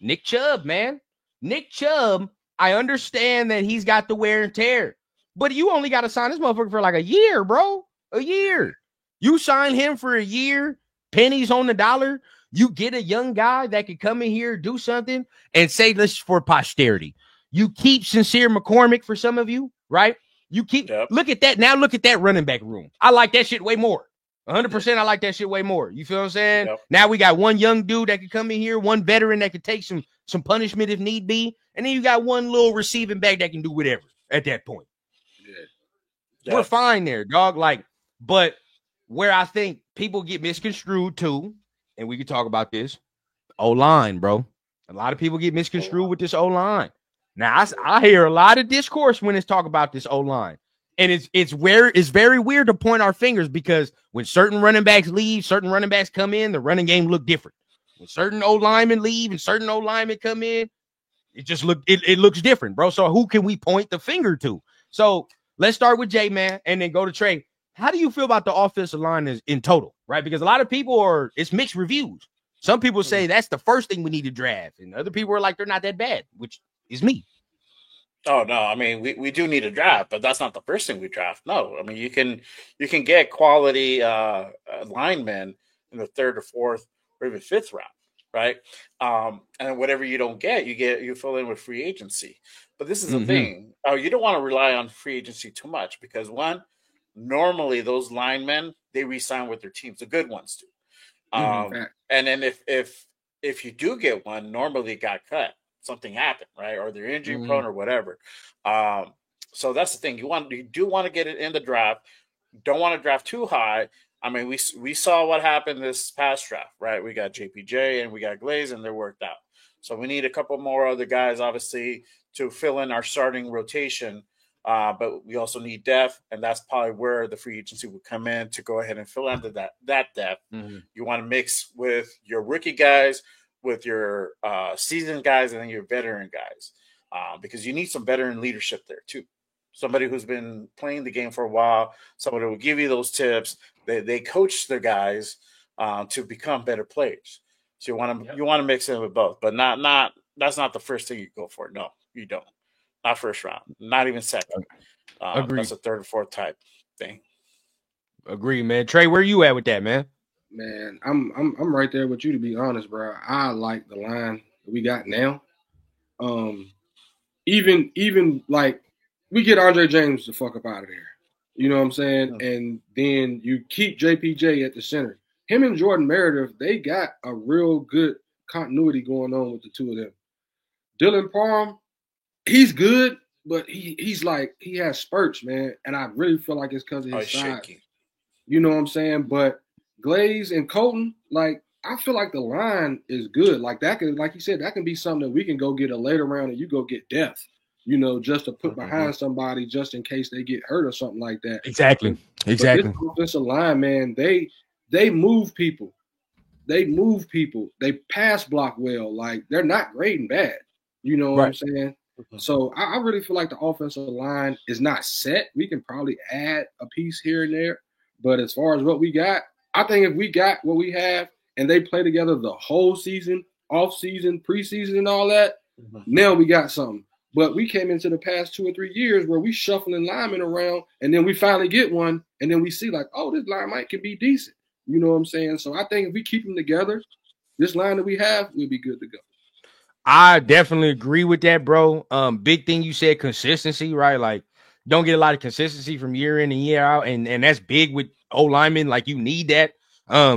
Nick Chubb, man. Nick Chubb, I understand that he's got the wear and tear, but you only got to sign this motherfucker for like a year, bro. A year. You sign him for a year, pennies on the dollar. You get a young guy that can come in here, do something, and say this for posterity. You keep Sincere McCormick for some of you, right? You keep look at that. Now look at that running back room. I like that shit way more. 100%. I like that shit way more. You feel what I'm saying? Yep. Now we got one young dude that can come in here, one veteran that can take some punishment if need be, and then you got one little receiving back that can do whatever at that point. Yeah. We're fine there, dog. Like, but where I think people get misconstrued too, and we can talk about this, O-line, bro. A lot of people get misconstrued with this O-line. Now I hear a lot of discourse when it's talk about this O-line. And it's very weird to point our fingers because when certain running backs leave, certain running backs come in, the running game look different. When certain old linemen leave and certain old linemen come in, it looks different, bro. So who can we point the finger to? So let's start with Jay, man, and then go to Trey. How do you feel about the offensive line in total, right? Because a lot of people it's mixed reviews. Some people say that's the first thing we need to draft, and other people are like they're not that bad, which is me. Oh no, I mean we do need a draft, but that's not the first thing we draft. No, I mean you can get quality linemen in the third or fourth or even fifth round, right? And whatever you don't get, you fill in with free agency. But this is the thing: you don't want to rely on free agency too much because normally those linemen they re-sign with their teams, the good ones do. And then if you do get one, normally it got cut. Something happened, right? Or they're injury prone or whatever. So that's the thing. You do want to get it in the draft. Don't want to draft too high. I mean, we saw what happened this past draft, right? We got JPJ and we got Glaze and they're worked out. So we need a couple more other guys, obviously, to fill in our starting rotation. But we also need depth, and that's probably where the free agency would come in to go ahead and fill into that depth. You want to mix with your rookie guys, with your seasoned guys, and then your veteran guys, because you need some veteran leadership there too. Somebody who's been playing the game for a while, somebody will give you those tips. They coach their guys to become better players. So you want to mix in with both, but not that's not the first thing you go for. No, you don't. Not first round, not even second. That's a third or fourth type thing. Agree, man. Trey, where you at with that, man? Man, I'm right there with you, to be honest, bro. I like the line that we got now. Even like we get Andre James the fuck up out of there. You know what I'm saying? And then you keep JPJ at the center. Him and Jordan Meredith, they got a real good continuity going on with the two of them. Dylan Parham, he's good, but he's like he has spurts, man. And I really feel like it's because of his size. Shaky. You know what I'm saying? But Glaze and Colton, like I feel like the line is good. Like that can, like you said, that can be something that we can go get a later round and you go get depth, you know, just to put behind somebody just in case they get hurt or something like that. Exactly. But this offensive line, man, they move people. They pass block well. Like they're not great and bad. You know what I'm saying? So I really feel like the offensive line is not set. We can probably add a piece here and there. But as far as what we got, I think if we got what we have and they play together the whole season, off season, preseason, and all that, now we got something. But we came into the past 2 or 3 years where we shuffling linemen around, and then we finally get one, and then we see like, oh, this line might can be decent. You know what I'm saying? So I think if we keep them together, this line that we have, we'll be good to go. I definitely agree with that, bro. Big thing you said, consistency, right? Like, don't get a lot of consistency from year in and year out, and that's big with O linemen. Like, you need that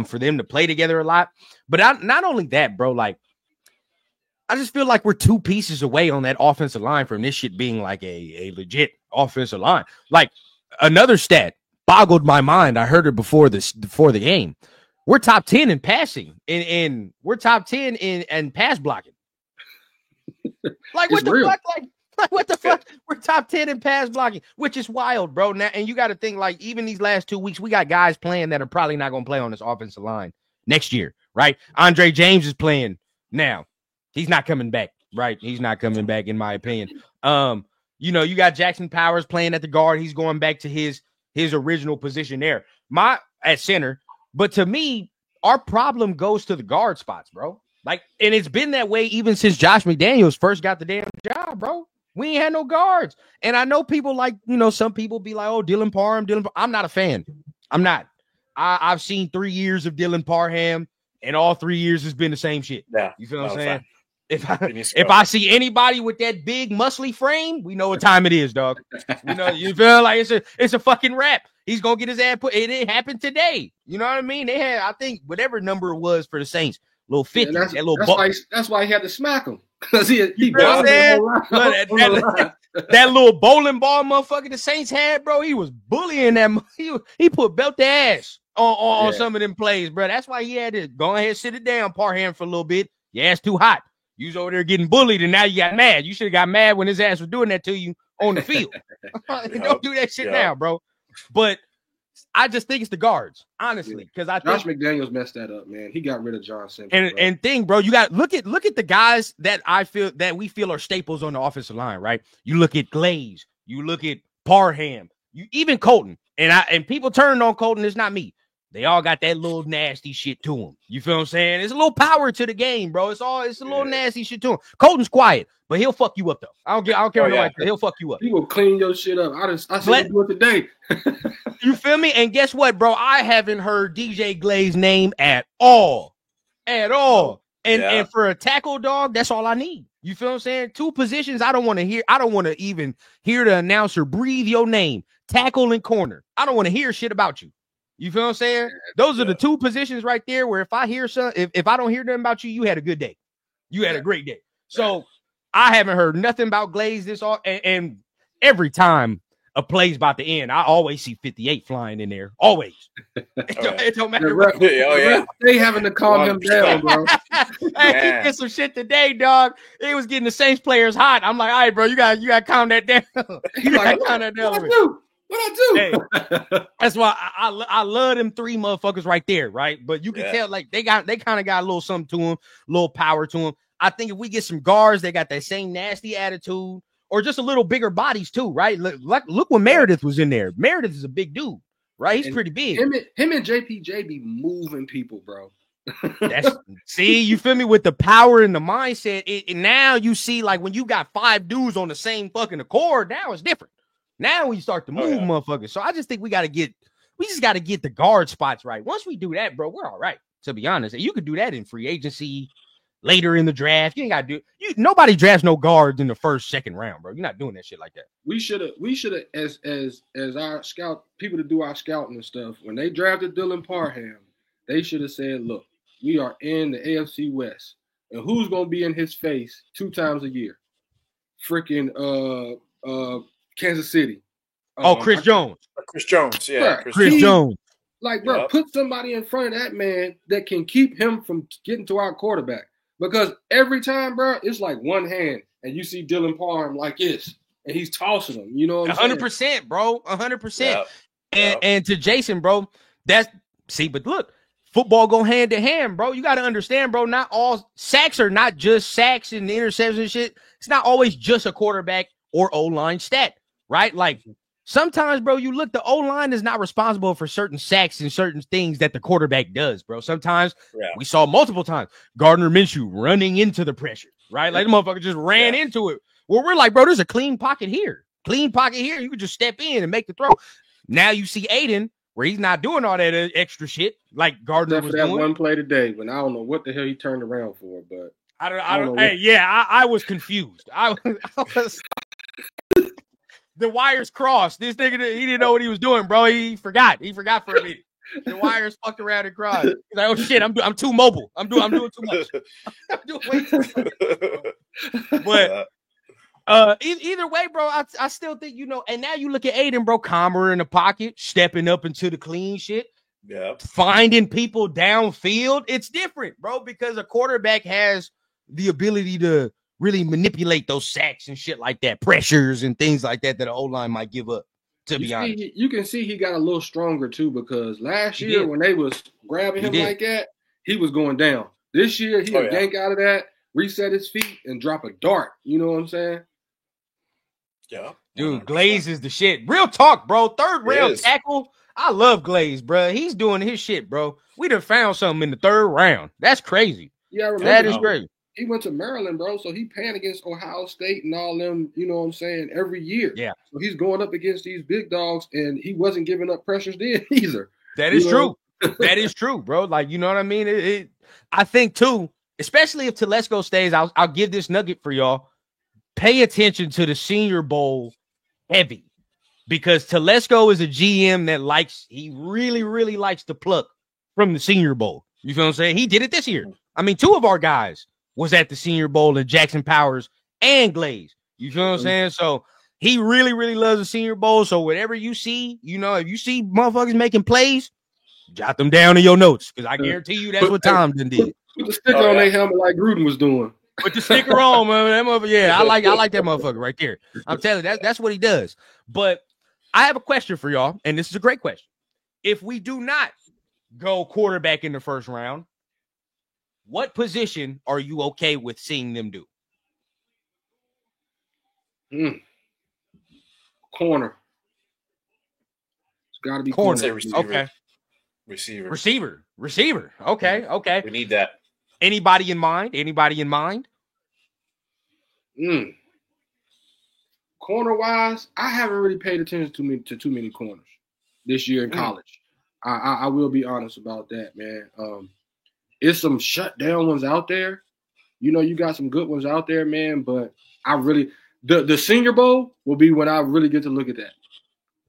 for them to play together a lot. But not only that, bro. Like, I just feel like we're 2 pieces away on that offensive line from this shit being like a legit offensive line. Like, another stat boggled my mind. I heard it before the game. We're top 10 in passing, and we're top 10 in pass blocking. Like, what the fuck? Like, what the fuck? We're top 10 in pass blocking, which is wild, bro. Now, and you got to think, like, even these last 2 weeks, we got guys playing that are probably not going to play on this offensive line next year, right? Andre James is playing now. He's not coming back, right? He's not coming back, in my opinion. You got Jackson Powers playing at the guard. He's going back to his original position there, at center. But to me, our problem goes to the guard spots, bro. Like, and it's been that way even since Josh McDaniels first got the damn job, bro. We ain't had no guards. And I know people like, some people be like, oh, Dylan Parham. I'm not a fan. I'm not. I've seen 3 years of Dylan Parham, and all 3 years has been the same shit. Yeah. You feel what I'm saying? If I see anybody with that big muscly frame, we know what time it is, dog. You feel like it's a fucking wrap. He's gonna get his ass put. It happened today. You know what I mean? They had, I think, whatever number it was for the Saints, little 50. That's why he had to smack him, because he that little bowling ball motherfucker the Saints had, bro. He was bullying them. He put belt their ass on some of them plays, bro. That's why he had to go ahead and sit it down, Parham, for a little bit. Your ass too hot. You was over there getting bullied, and now you got mad. You should have got mad when his ass was doing that to you on the field. Don't do that shit now, bro. But I just think it's the guards, honestly, because I think Josh McDaniels messed that up, man. He got rid of John Simpson. And thing, bro, you got look at the guys that we feel are staples on the offensive line, right? You look at Glaze, you look at Parham, even Colton, and people turned on Colton. It's not me. They all got that little nasty shit to them. You feel what I'm saying? There's a little power to the game, bro. It's a little nasty shit to him. Colton's quiet, but he'll fuck you up though. I don't care what he'll fuck you up. He will clean your shit up. I said him do it today. You feel me? And guess what, bro? I haven't heard DJ Glaze's name at all. And for a tackle, dog, that's all I need. You feel what I'm saying? 2 positions I don't want to hear. I don't want to even hear the announcer breathe your name. Tackle and corner. I don't want to hear shit about you. You feel what I'm saying? Those are the 2 positions right there where if I hear if I don't hear nothing about you, you had a good day. You had a great day. So I haven't heard nothing about Glaze and every time a play's about to end, I always see 58 flying in there. Always. It don't matter. They having to calm him down, bro. Hey, he did some shit today, dog. He was getting the Saints players hot. I'm like, all right, bro, you got to calm that down. You got to calm that down. What I do? Hey, that's why I love them 3 motherfuckers right there, right? But you can tell like they kind of got a little something to them, a little power to them. I think if we get some guards, they got that same nasty attitude, or just a little bigger bodies too, right? Look when Meredith was in there. Meredith is a big dude, right? He's pretty big. Him and JPJ be moving people, bro. See, you feel me? With the power and the mindset, now you see like when you got 5 dudes on the same fucking accord, now it's different. Now we start to move, motherfuckers. So I just think we just got to get the guard spots right. Once we do that, bro, we're all right. To be honest, and you could do that in free agency later in the draft. You ain't got to do. Nobody drafts no guards in the first, second round, bro. You're not doing that shit like that. We should have, as our scout people to do our scouting and stuff. When they drafted Dylan Parham, they should have said, "Look, we are in the AFC West, and who's gonna be in his face 2 times a year? Freaking Kansas City. Chris Jones. Chris Jones, yeah. Right. Chris Jones. Like, bro, put somebody in front of that man that can keep him from getting to our quarterback. Because every time, bro, it's like one hand, and you see Dylan Parham like this, and he's tossing them. You know what I'm 100%, saying? bro. 100%. Yep. And to Jason, bro, but look, football go hand to hand, bro. You got to understand, bro. Not all sacks are not just sacks and interceptions and shit. It's not always just a quarterback or O-line stat, right? Like sometimes, bro, you look, the O-line is not responsible for certain sacks and certain things that the quarterback does, bro. Sometimes we saw multiple times Gardner Minshew running into the pressure, right? Like the motherfucker just ran into it. Well, we're like, bro, there's a clean pocket here. Clean pocket here. You could just step in and make the throw. Now you see Aiden where he's not doing all that extra shit like Gardner was doing. One play today, but I don't know what the hell he turned around for. But I don't. I was confused. I was. The wires crossed. This nigga, he didn't know what he was doing, bro. He forgot. He forgot for a minute. The wires fucked around and crossed. He's like, oh shit, I'm too mobile. I'm doing too much. I'm doing way too much. But either way, bro, I still think, and now you look at Aiden, bro, calmer in the pocket, stepping up into the clean shit, finding people downfield. It's different, bro, because a quarterback has the ability to really manipulate those sacks and shit like that, pressures and things like that an O-line might give up, to be honest. You can see he got a little stronger, too, because last year when they was grabbing him like that, he was going down. This year, he'll yank out of that, reset his feet, and drop a dart. You know what I'm saying? Yeah. Dude, Glaze is the shit. Real talk, bro. Third round tackle. I love Glaze, bro. He's doing his shit, bro. We done found something in the third round. That's crazy. Yeah, I remember that is crazy. He went to Maryland, bro, so he playing against Ohio State and all them, you know what I'm saying, every year. Yeah. So he's going up against these big dogs, and he wasn't giving up pressures then either. That is true. That is true, bro. Like, you know what I mean? I think, too, especially if Telesco stays, I'll give this nugget for y'all. Pay attention to the Senior Bowl heavy, because Telesco is a GM that he really, really likes to pluck from the Senior Bowl. You feel what I'm saying? He did it this year. I mean, two of our guys was at the Senior Bowl, and Jackson Powers and Glaze. You feel what I'm saying? So he really, really loves the Senior Bowl. So whatever you see, if you see motherfuckers making plays, jot them down in your notes, because I guarantee you that's what Tom did. Put the sticker on their helmet like Gruden was doing. Put the sticker on, man. That motherfucker, yeah, I like that motherfucker right there. I'm telling you, that's what he does. But I have a question for y'all, and this is a great question. If we do not go quarterback in the first round, what position are you okay with seeing them do? Corner. It's got to be corner. Receiver. Okay. Receiver. Okay. We need that. Anybody in mind? Corner-wise, I haven't really paid attention to too many corners this year in college. I will be honest about that, man. It's some shutdown ones out there. You got some good ones out there, man. But I really the Senior Bowl will be when I really get to look at that.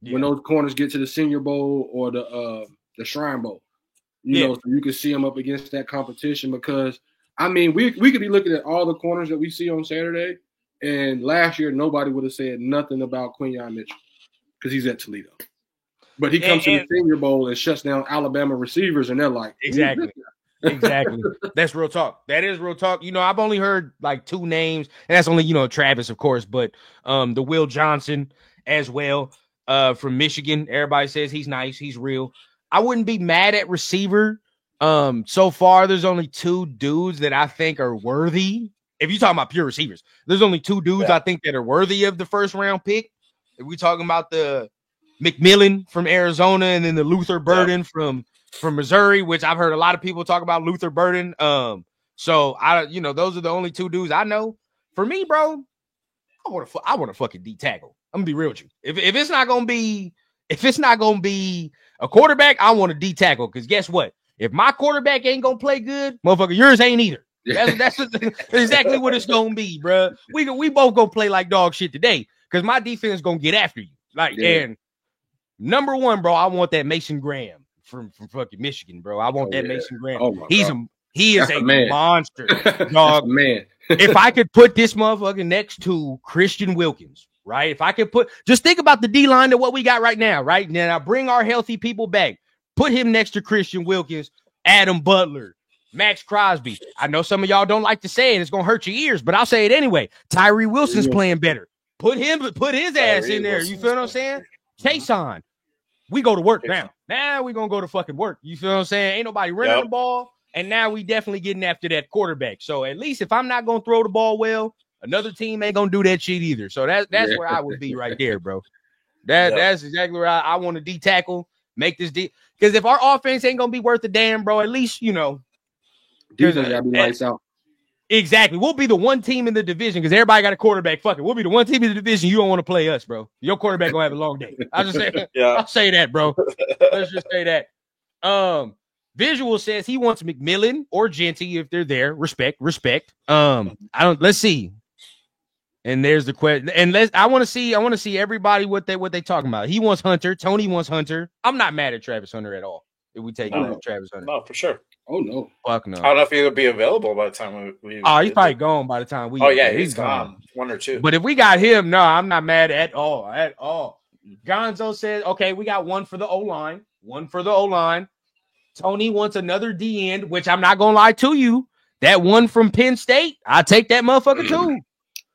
Yeah. When those corners get to the Senior Bowl or the Shrine Bowl, so you can see them up against that competition. Because I mean, we could be looking at all the corners that we see on Saturday, and last year nobody would have said nothing about Quinyon Mitchell because he's at Toledo. But he comes to the Senior Bowl and shuts down Alabama receivers, and they're like, exactly. Exactly. That's real talk. That is real talk. I've only heard like two names, and that's only, Travis, of course, but the Will Johnson as well from Michigan. Everybody says he's nice. He's real. I wouldn't be mad at receiver. So far, there's only two dudes that I think are worthy. If you're talking about pure receivers, there's only two dudes I think that are worthy of the first round pick. If we're talking about the McMillan from Arizona and then the Luther Burden from Missouri, which I've heard a lot of people talk about Luther Burden. So those are the only two dudes I know. For me, bro, I want to fucking D tackle. I'm gonna be real with you. If it's not gonna be a quarterback, I want a D tackle. Because guess what? If my quarterback ain't gonna play good, motherfucker, yours ain't either. That's exactly what it's gonna be, bro. We both gonna play like dog shit today because my defense is gonna get after you. And number one, bro, I want that Mason Graham from fucking Michigan, bro. I want that Mason Graham. Oh he is a monster, dog. Man. If I could put this motherfucker next to Christian Wilkins, right? If I could just think about the D line of what we got right now, right? Now bring our healthy people back. Put him next to Christian Wilkins, Adam Butler, Max Crosby. I know some of y'all don't like to say it. It's gonna hurt your ears, but I'll say it anyway. Tyree Wilson's playing better. Put his ass in there. You feel what I'm saying? Chase on. We go to work now. Now we're gonna go to fucking work. You feel what I'm saying? Ain't nobody running the ball, and now we definitely getting after that quarterback. So at least if I'm not gonna throw the ball well, another team ain't gonna do that shit either. So that's where I would be right there, bro. That's exactly where I want to D-tackle, make this because if our offense ain't gonna be worth a damn, bro, at least defense gotta be lights out. Exactly. We'll be the one team in the division because everybody got a quarterback. Fuck it. We'll be the one team in the division. You don't want to play us, bro. Your quarterback gonna have a long day. I'll just say I'll say that, bro. Let's just say that. Visual says he wants McMillan or Genty if they're there. Respect. Let's see. And there's the question. And I want to see everybody what they talking about. He wants Hunter. Tony wants Hunter. I'm not mad at Travis Hunter at all. If we take Travis Hunter. No, for sure. Oh no. Fuck no. I don't know if he'll be available by the time we he's probably gone by the time we he's gone. 1 or 2. But if we got him, no, I'm not mad at all. Gonzo says, okay, we got one for the O-line. Tony wants another D end, which I'm not gonna lie to you. That one from Penn State, I take that motherfucker too.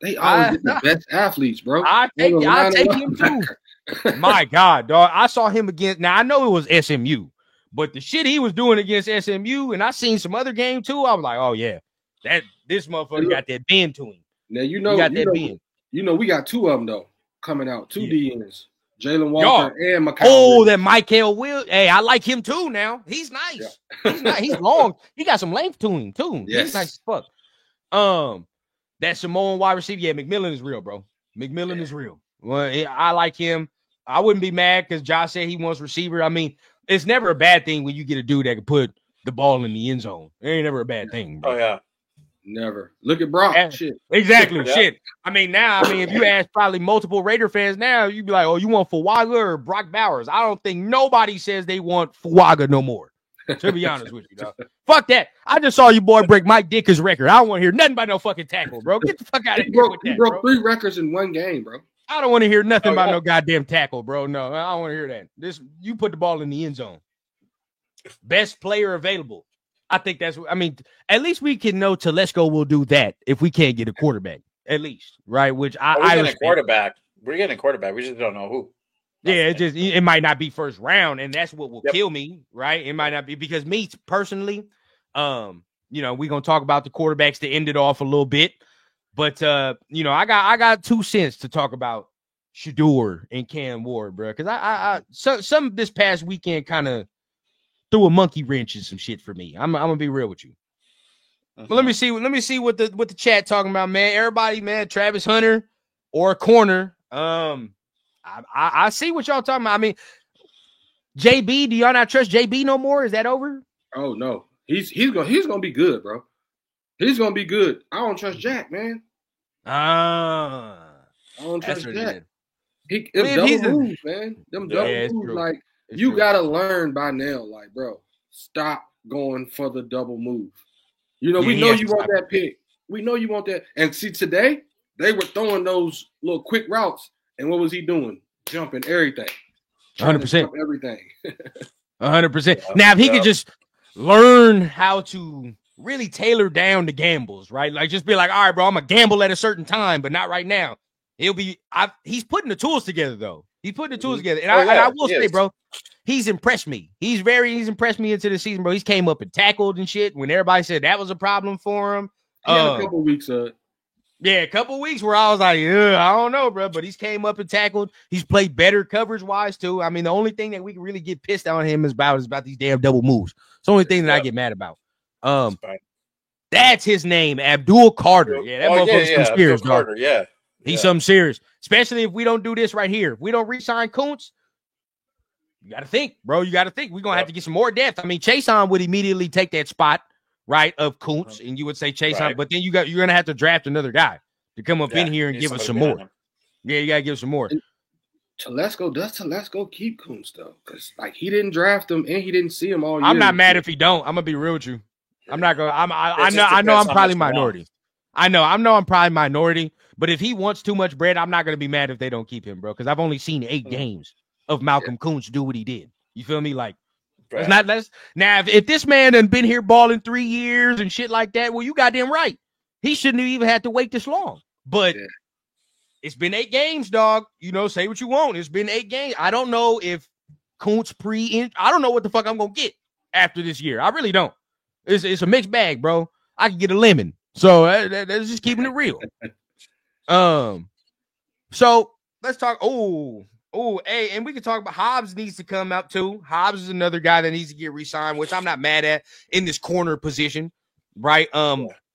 They always get the best athletes, bro. I take him too. My God, dog. I saw him against. Now I know it was SMU, but the shit he was doing against SMU, and I seen some other game too. I was like, oh yeah, this motherfucker got that bend to him. Now you got that bend. You know we got 2 of them though coming out. 2 DNs, Jalen Walker and McCall. Oh, that Michael Will. Hey, I like him too. Now he's nice. Yeah. He's long. He got some length to him too. Yes. He's nice as fuck. That Samoan wide receiver, McMillan is real, bro. McMillan is real. Well, I like him. I wouldn't be mad because Josh said he wants receiver. I mean, it's never a bad thing when you get a dude that can put the ball in the end zone. It ain't never a bad thing, bro. Oh, yeah. Never. Look at Brock. Shit. Exactly. Shit. I mean, if you ask probably multiple Raider fans now, you'd be like, oh, you want Fuaga or Brock Bowers? I don't think nobody says they want Fuaga no more. To be honest with you, dog. Fuck that. I just saw you boy break Mike Dick's record. I don't want to hear nothing about no fucking tackle, bro. Get the fuck out of here with that, He broke bro. 3 records in 1 game, bro. I don't want to hear nothing about no goddamn tackle, bro. No, I don't want to hear that. You put the ball in the end zone. Best player available. I think at least we can know Telesco will do that if we can't get a quarterback. At least, right? Which we're getting a quarterback. We're getting a quarterback. We just don't know who. It might not be first round, and that's what will kill me, right? It might not be because me personally, we're gonna talk about the quarterbacks to end it off a little bit, but I got 2 cents to talk about Shedeur and Cam Ward, bro, because some this past weekend kind of threw a monkey wrench in some shit for me. I'm gonna be real with you. But let me see what the chat talking about, man. Everybody, man, Travis Hunter or a corner. I see what y'all talking about. I mean, JB, do y'all not trust JB no more? Is that over? Oh no, he's gonna be good, bro. He's gonna be good. I don't trust Jack, man. I don't trust Jack. Double moves, man. Them double moves, like you gotta learn by now, like, bro, stop going for the double move. We know you want that pick. We know you want that. And see, today they were throwing those little quick routes. And what was he doing? Jumping everything. 100%. Everything. 100%. Now, if he could just learn how to really tailor down the gambles, right? Like, just be like, all right, bro, I'm going to gamble at a certain time, but not right now. He's putting the tools together, though. He's putting the tools together. And I will say, bro, he's impressed me. He's impressed me into the season, bro. He's came up and tackled and shit when everybody said that was a problem for him. He had a couple weeks a couple weeks where I was like, I don't know, bro. But he's came up and tackled. He's played better coverage-wise, too. I mean, the only thing that we can really get pissed on him is about these damn double moves. It's the only thing that I get mad about. That's his name, Abdul Carter. Yeah, that motherfucker's some serious, dog. Yeah. He's something serious. Especially if we don't do this right here. If we don't re-sign Kuntz, you got to think, bro. You got to think. We're going to have to get some more depth. I mean, Chason would immediately take that spot, right, of Kuntz, and you would say Chason, but then you're going to have to draft another guy to come up in here and give us some more. Yeah, you got to give some more. Does Telesco keep Kuntz, though? Because, like, he didn't draft him, and he didn't see him all year. I'm not mad if he don't. I'm going to be real with you. I'm not going to. I know I'm probably minority. I know I'm probably minority, but if he wants too much bread, I'm not going to be mad if they don't keep him, bro, because I've only seen 8 games of Malcolm Kuntz do what he did. You feel me? Like, it's not less. Now, if this man done been here balling 3 years and shit like that, well, you goddamn right. He shouldn't have even had to wait this long. But it's been 8 games, dog. Say what you want. It's been 8 games. I don't know if Kuntz I don't know what the fuck I'm gonna get after this year. I really don't. It's a mixed bag, bro. I can get a lemon. So that's just keeping it real. So let's talk. Hey, and we can talk about Hobbs needs to come out too. Hobbs is another guy that needs to get re-signed, which I'm not mad at in this corner position, right?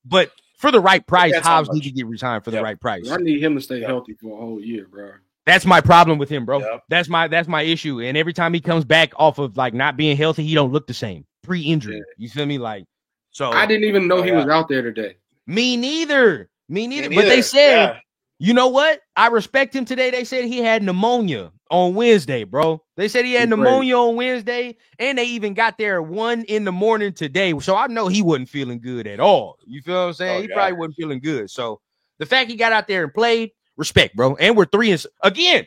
But for the right price, Hobbs needs to get re-signed for the right price. I need him to stay healthy for a whole year, bro. That's my problem with him, bro. Yep. That's my issue. And every time he comes back off of like not being healthy, he don't look the same pre-injury. Yeah. You feel me? Like, so I didn't even know he was out there today. Me neither. But they said, you know what? I respect him today. They said he had pneumonia on Wednesday, bro. They said he had pneumonia on Wednesday, and they even got there at 1 a.m. today. So I know he wasn't feeling good at all. You feel what I'm saying? He probably wasn't feeling good. So the fact he got out there and played, respect, bro. And we're 3 and again,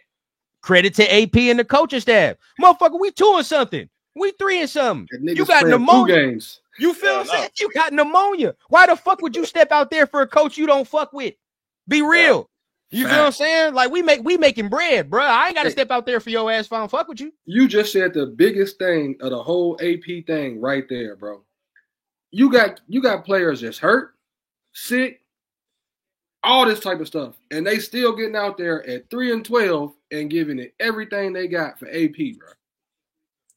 credit to AP and the coaching staff. Motherfucker, we 2 and something. We 3 and something. You got pneumonia. 2 games. You feel what I'm saying? You got pneumonia. Why the fuck would you step out there for a coach you don't fuck with? Be real. You feel what I'm saying? Like we making bread, bro. I ain't got to step out there for your ass if I don't fuck with you. You just said the biggest thing of the whole AP thing right there, bro. You got players that's hurt, sick, all this type of stuff, and they still getting out there at 3-12 and giving it everything they got for AP, bro.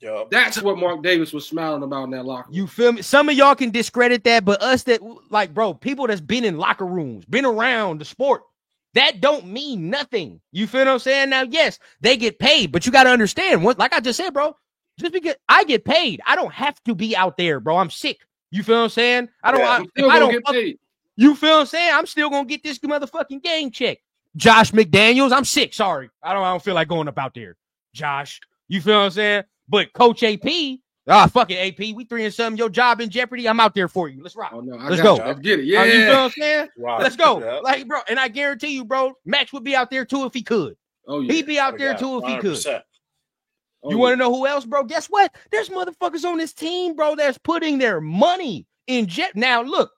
Yep. That's what Mark Davis was smiling about in that locker room. You feel me? Some of y'all can discredit that, but us that, like, bro, people that's been in locker rooms, been around the sport, that don't mean nothing. You feel what I'm saying? Now, yes, they get paid, but you got to understand, like I just said, bro, just because I get paid, I don't have to be out there, bro. I'm sick. You feel what I'm saying? I don't get paid. You feel what I'm saying? I'm still going to get this motherfucking game check. Josh McDaniels, I'm sick. Sorry. I don't feel like going up out there. Josh, you feel what I'm saying? But Coach AP, fuck it, AP. We 3 and something. Your job in jeopardy. I'm out there for you. Let's rock. Oh, no, let's go. Let's get it. Yeah. You feel what I'm saying? Wow. Let's go. Yep. Like, bro, and I guarantee you, bro, Max would be out there too if he could. Oh, yeah. He'd be out there too if he could. 100%. You want to know who else, bro? Guess what? There's motherfuckers on this team, bro, that's putting their money in Now, look,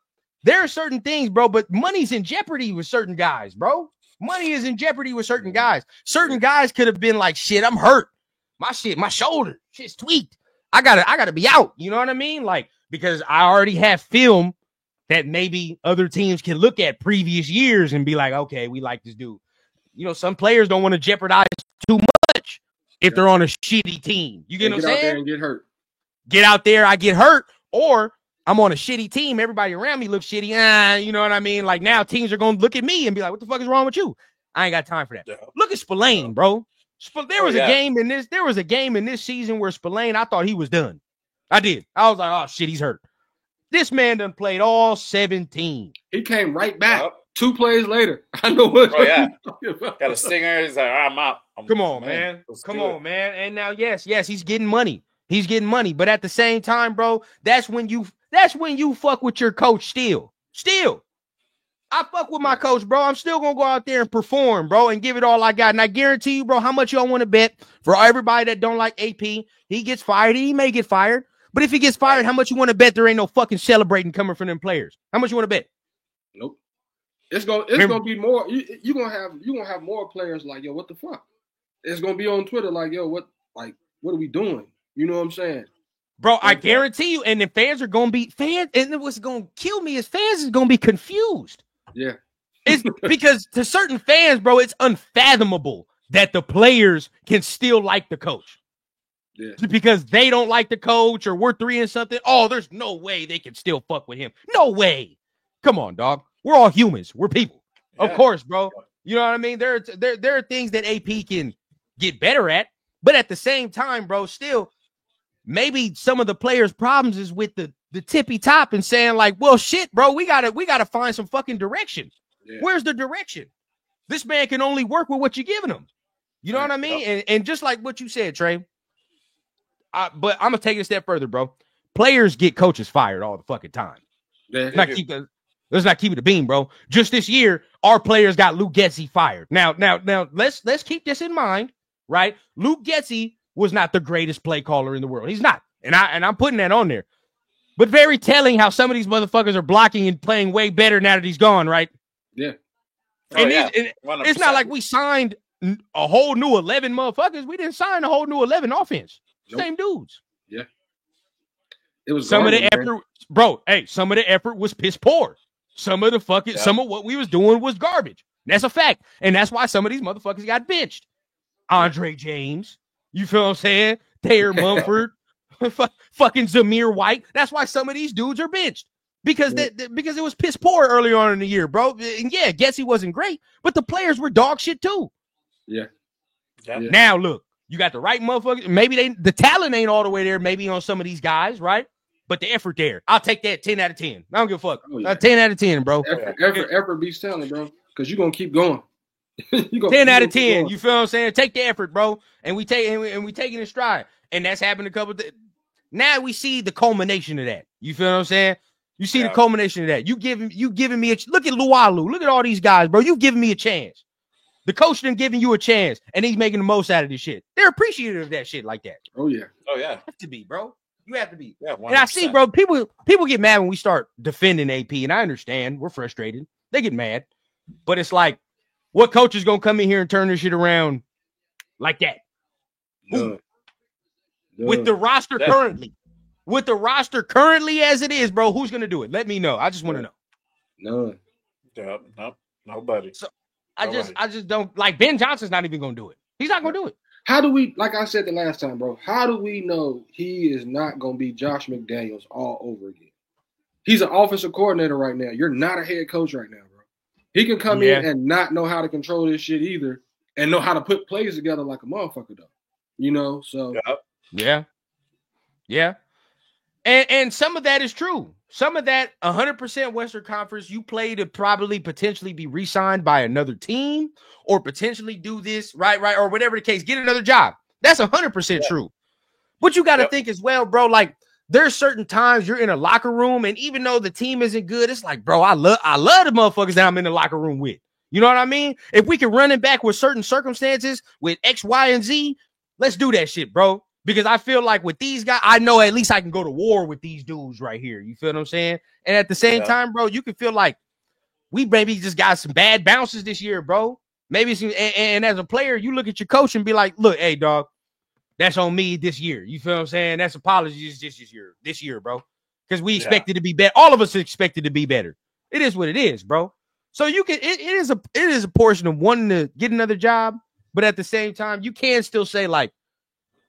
there are certain things, bro, but money's in jeopardy with certain guys, bro. Money is in jeopardy with certain guys. Certain guys could have been like, shit, I'm hurt. My shoulder, shit's tweaked. I gotta be out. You know what I mean? Like, because I already have film that maybe other teams can look at previous years and be like, okay, we like this dude. You know, some players don't want to jeopardize too much if they're on a shitty team. You get what I'm saying? Get out there and get hurt. Get out there, I get hurt, or I'm on a shitty team. Everybody around me looks shitty. You know what I mean? Like, now teams are going to look at me and be like, what the fuck is wrong with you? I ain't got time for that. Yeah. Look at Spillane, bro. There was a game in this season where Spillane, I thought he was done. I did. I was like, oh shit, he's hurt. This man done played all 17. He came right back 2 plays later. I know what. Oh yeah, got a stinger. He's like, I'm out. Come on, man. Come on, man. And now, yes, he's getting money. He's getting money, but at the same time, bro, that's when you fuck with your coach. Still, I fuck with my coach, bro. I'm still going to go out there and perform, bro, and give it all I got. And I guarantee you, bro, how much y'all want to bet for everybody that don't like AP? He gets fired. He may get fired. But if he gets fired, how much you want to bet there ain't no fucking celebrating coming from them players? How much you want to bet? Nope. It's gonna be more. You're gonna have more players like, yo, what the fuck? It's gonna be on Twitter like, yo, what are we doing? You know what I'm saying? Bro, I guarantee you, and the fans are gonna be fans, and what's gonna kill me is fans is gonna be confused. Yeah. It's because to certain fans, bro, it's unfathomable that the players can still like the coach. Yeah. Because they don't like the coach or we're 3 and something. Oh, there's no way they can still fuck with him. No way. Come on, dog. We're all humans. We're people. Yeah. Of course, bro. You know what I mean? There are things that AP can get better at, but at the same time, bro, still, maybe some of the players' problems is with the tippy top and saying like, well, shit, bro, we gotta find some fucking direction. Yeah. Where's the direction? This man can only work with what you're giving him. You know what I mean? And just like what you said, Trey, but I'm gonna take it a step further, bro. Players get coaches fired all the fucking time. Yeah. Let's not keep it a beam, bro. Just this year, our players got Luke Getsy fired. Now, let's keep this in mind, right? Luke Getsy was not the greatest play caller in the world. He's not, and I'm putting that on there. But very telling how some of these motherfuckers are blocking and playing way better now that he's gone, right? Yeah. And it's not like we signed a whole new 11 motherfuckers. We didn't sign a whole new 11 offense. Nope. Same dudes. It was Some of the garbage, man. effort, bro. Hey, some of the effort was piss poor. Some of the fucking, some of what we was doing was garbage. That's a fact, and that's why some of these motherfuckers got benched. Andre James, you feel what I'm saying? Thayer Mumford, fucking Zamir White. That's why some of these dudes are benched because because it was piss poor earlier on in the year, bro. And yeah, Getsy wasn't great, but the players were dog shit too. Yeah. Now look, you got the right motherfuckers. Maybe the talent ain't all the way there. Maybe on some of these guys, right? But the effort there, I'll take that 10 out of 10. I don't give a fuck. Oh, yeah. 10 out of 10, bro. Effort beats talent, bro. Because you're gonna keep going. 10 out of 10. You feel what I'm saying? Take the effort, bro. And we taking it in stride. And that's happened a couple of now we see the culmination of that. You feel what I'm saying? You see the culmination of that. You giving me a look at Lualu. Look at all these guys, bro. You giving me a chance. The coach done giving you a chance, and he's making the most out of this shit. They're appreciative of that shit like that. Oh yeah. Oh yeah. You have to be, bro. You have to be. Yeah, 100%. And I see, bro, people get mad when we start defending AP, and I understand. We're frustrated. They get mad. But it's like, what coach is going to come in here and turn this shit around like that? None. With the roster currently. With the roster currently as it is, bro, who's going to do it? Let me know. I just want to know. None. Yep. Nope. Nobody. So I just don't like Ben Johnson's not even going to do it. He's not going to do it. How do we, like I said the last time, bro, how do we know he is not going to be Josh McDaniels all over again? He's an offensive coordinator right now. You're not a head coach right now, bro. He can come in and not know how to control this shit either and know how to put plays together like a motherfucker, though. You know, so. Yeah. And some of that is true. Some of that, 100% Western Conference, you play to probably potentially be re-signed by another team or potentially do this, right, or whatever the case, get another job. That's 100% true. But you got to think as well, bro, like there's certain times you're in a locker room and even though the team isn't good, it's like, bro, I love the motherfuckers that I'm in the locker room with. You know what I mean? If we can run it back with certain circumstances with X, Y, and Z, let's do that shit, bro. Because I feel like with these guys, I know at least I can go to war with these dudes right here. You feel what I'm saying? And at the same time, bro, you can feel like we maybe just got some bad bounces this year, bro. Maybe some, and as a player, you look at your coach and be like, look, hey, dog, that's on me this year. You feel what I'm saying? That's apologies this year, bro. Because we expected to be better. All of us expected to be better. It is what it is, bro. So you can it is a portion of wanting to get another job, but at the same time, you can still say, like,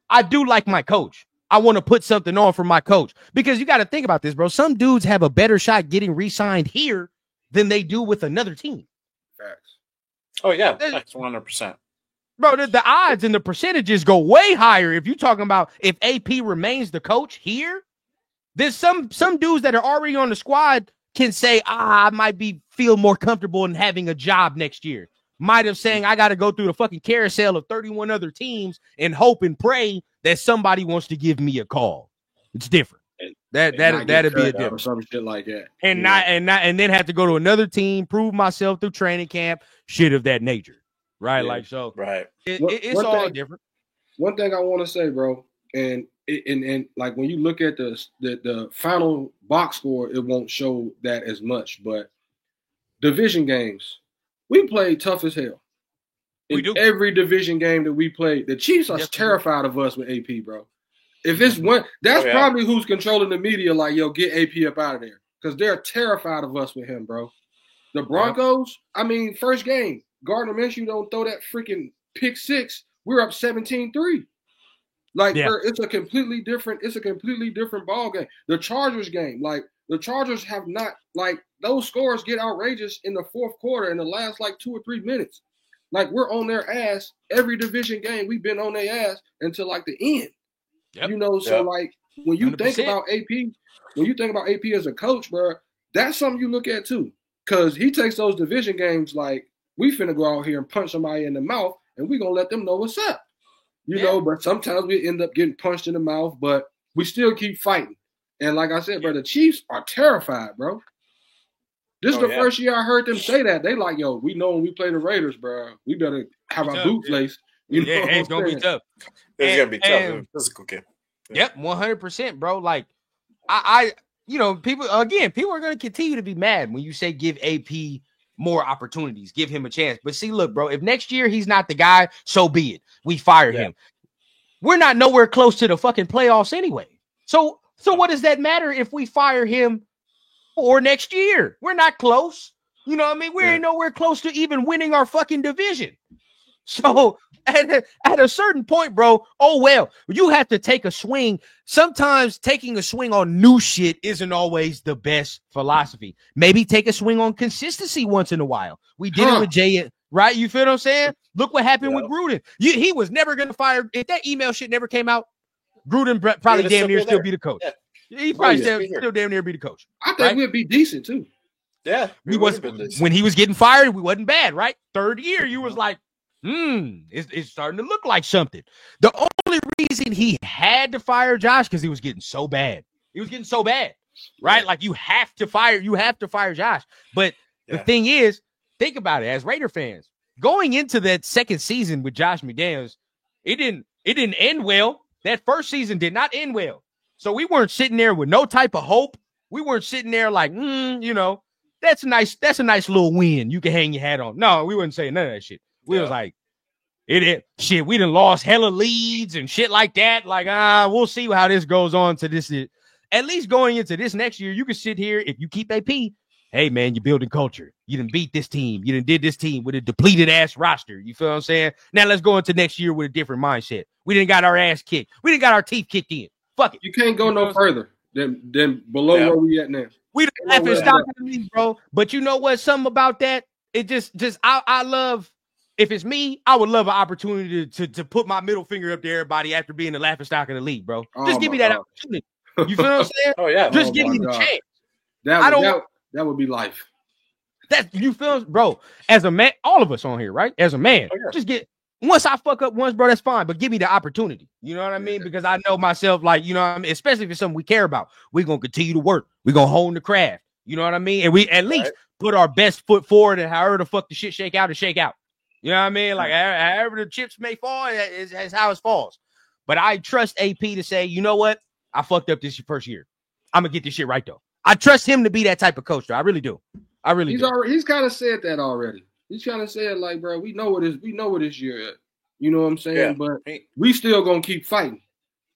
I do like my coach. I want to put something on for my coach. Because you got to think about this, bro. Some dudes have a better shot getting re-signed here than they do with another team. Facts. Oh, yeah. That's 100%. Bro, the odds and the percentages go way higher if you're talking about if AP remains the coach here. There's some dudes that are already on the squad can say, I might feel more comfortable in having a job next year. Might have saying I got to go through the fucking carousel of 31 other teams and hope and pray that somebody wants to give me a call. It's different. That'd be a different some shit like that. And then have to go to another team, prove myself through training camp, shit of that nature. Right? Yeah. Like so. Right. It's all different. One thing I want to say, bro, and like when you look at the final box score, it won't show that as much, but division games. We played tough as hell. We do. Every division game that we played, the Chiefs are terrified of us with AP, bro. If it's one, that's probably who's controlling the media. Like, yo, get AP up out of there because they're terrified of us with him, bro. The Broncos, I mean, first game, Gardner Minshew don't throw that freaking pick six. We're up 17-3. Like, it's a completely different ball game. The Chargers game, like the Chargers have not like. Those scores get outrageous in the fourth quarter in the last like 2 or 3 minutes. Like we're on their ass every division game. We've been on their ass until like the end. Yep. You know, so like when you 100%. Think about AP as a coach, bro, that's something you look at too. Cause he takes those division games like we finna go out here and punch somebody in the mouth and we gonna let them know what's up. You know, but sometimes we end up getting punched in the mouth, but we still keep fighting. And like I said, bro, the Chiefs are terrified, bro. This is the first year I heard them say that. They like, yo, we know when we play the Raiders, bro, we better have our boots laced. You know it's going to be tough. It's going to be tough. It's a physical game. Yep, 100%, bro. Like, I people are going to continue to be mad when you say give AP more opportunities, give him a chance. But see, look, bro, if next year he's not the guy, so be it. We fire him. we're not nowhere close to the fucking playoffs anyway. So what does that matter if we fire him for next year? We're not close. You know what I mean? We ain't nowhere close to even winning our fucking division. So at a certain point, bro, oh well, you have to take a swing. Sometimes taking a swing on new shit isn't always the best philosophy. Maybe take a swing on consistency once in a while. We did it with Jay, right? You feel what I'm saying? Look what happened with Gruden. He was never going to fire. If that email shit never came out, Gruden probably damn near still be the coach. Yeah. He probably still damn near be the coach. I think we'd be decent too. Yeah, when he was getting fired, we wasn't bad, right? Third year, you was like, it's starting to look like something. The only reason he had to fire Josh because he was getting so bad. He was getting so bad, right? Like you have to fire Josh. But the thing is, think about it as Raider fans. Going into that second season with Josh McDaniels, it didn't end well. That first season did not end well. So we weren't sitting there with no type of hope. We weren't sitting there like, that's a nice little win. You can hang your hat on. No, we wouldn't say none of that shit. We was like, shit, we done lost hella leads and shit like that. Like, we'll see how this goes on to this. At least going into this next year, you can sit here. If you keep AP, hey, man, you're building culture. You done beat this team. You done did this team with a depleted-ass roster. You feel what I'm saying? Now let's go into next year with a different mindset. We didn't got our ass kicked. We didn't got our teeth kicked in. Fuck it. You can't go no further than below where we at now. We the laughing stock of the league, bro. But you know what? Something about that, it just I love. If it's me, I would love an opportunity to put my middle finger up to everybody after being the laughing stock of the league, bro. Just give me that opportunity. You feel what I'm saying? Oh yeah. Just give me the chance. That would be life. That you feel, bro. As a man, all of us on here, right? As a man, just get. Once I fuck up once, bro, that's fine. But give me the opportunity. You know what I mean? Because I know myself, like, you know what I mean? Especially if it's something we care about. We're going to continue to work. We're going to hone the craft. You know what I mean? And we at least put our best foot forward and however the fuck the shit shake out. You know what I mean? Like, however the chips may fall, is how it falls. But I trust AP to say, you know what? I fucked up this first year. I'm going to get this shit right, though. I trust him to be that type of coach, though. I really do. He's kind of said that already. He's trying to say it like, bro, we know what this year at. You know what I'm saying? Yeah. But we still gonna keep fighting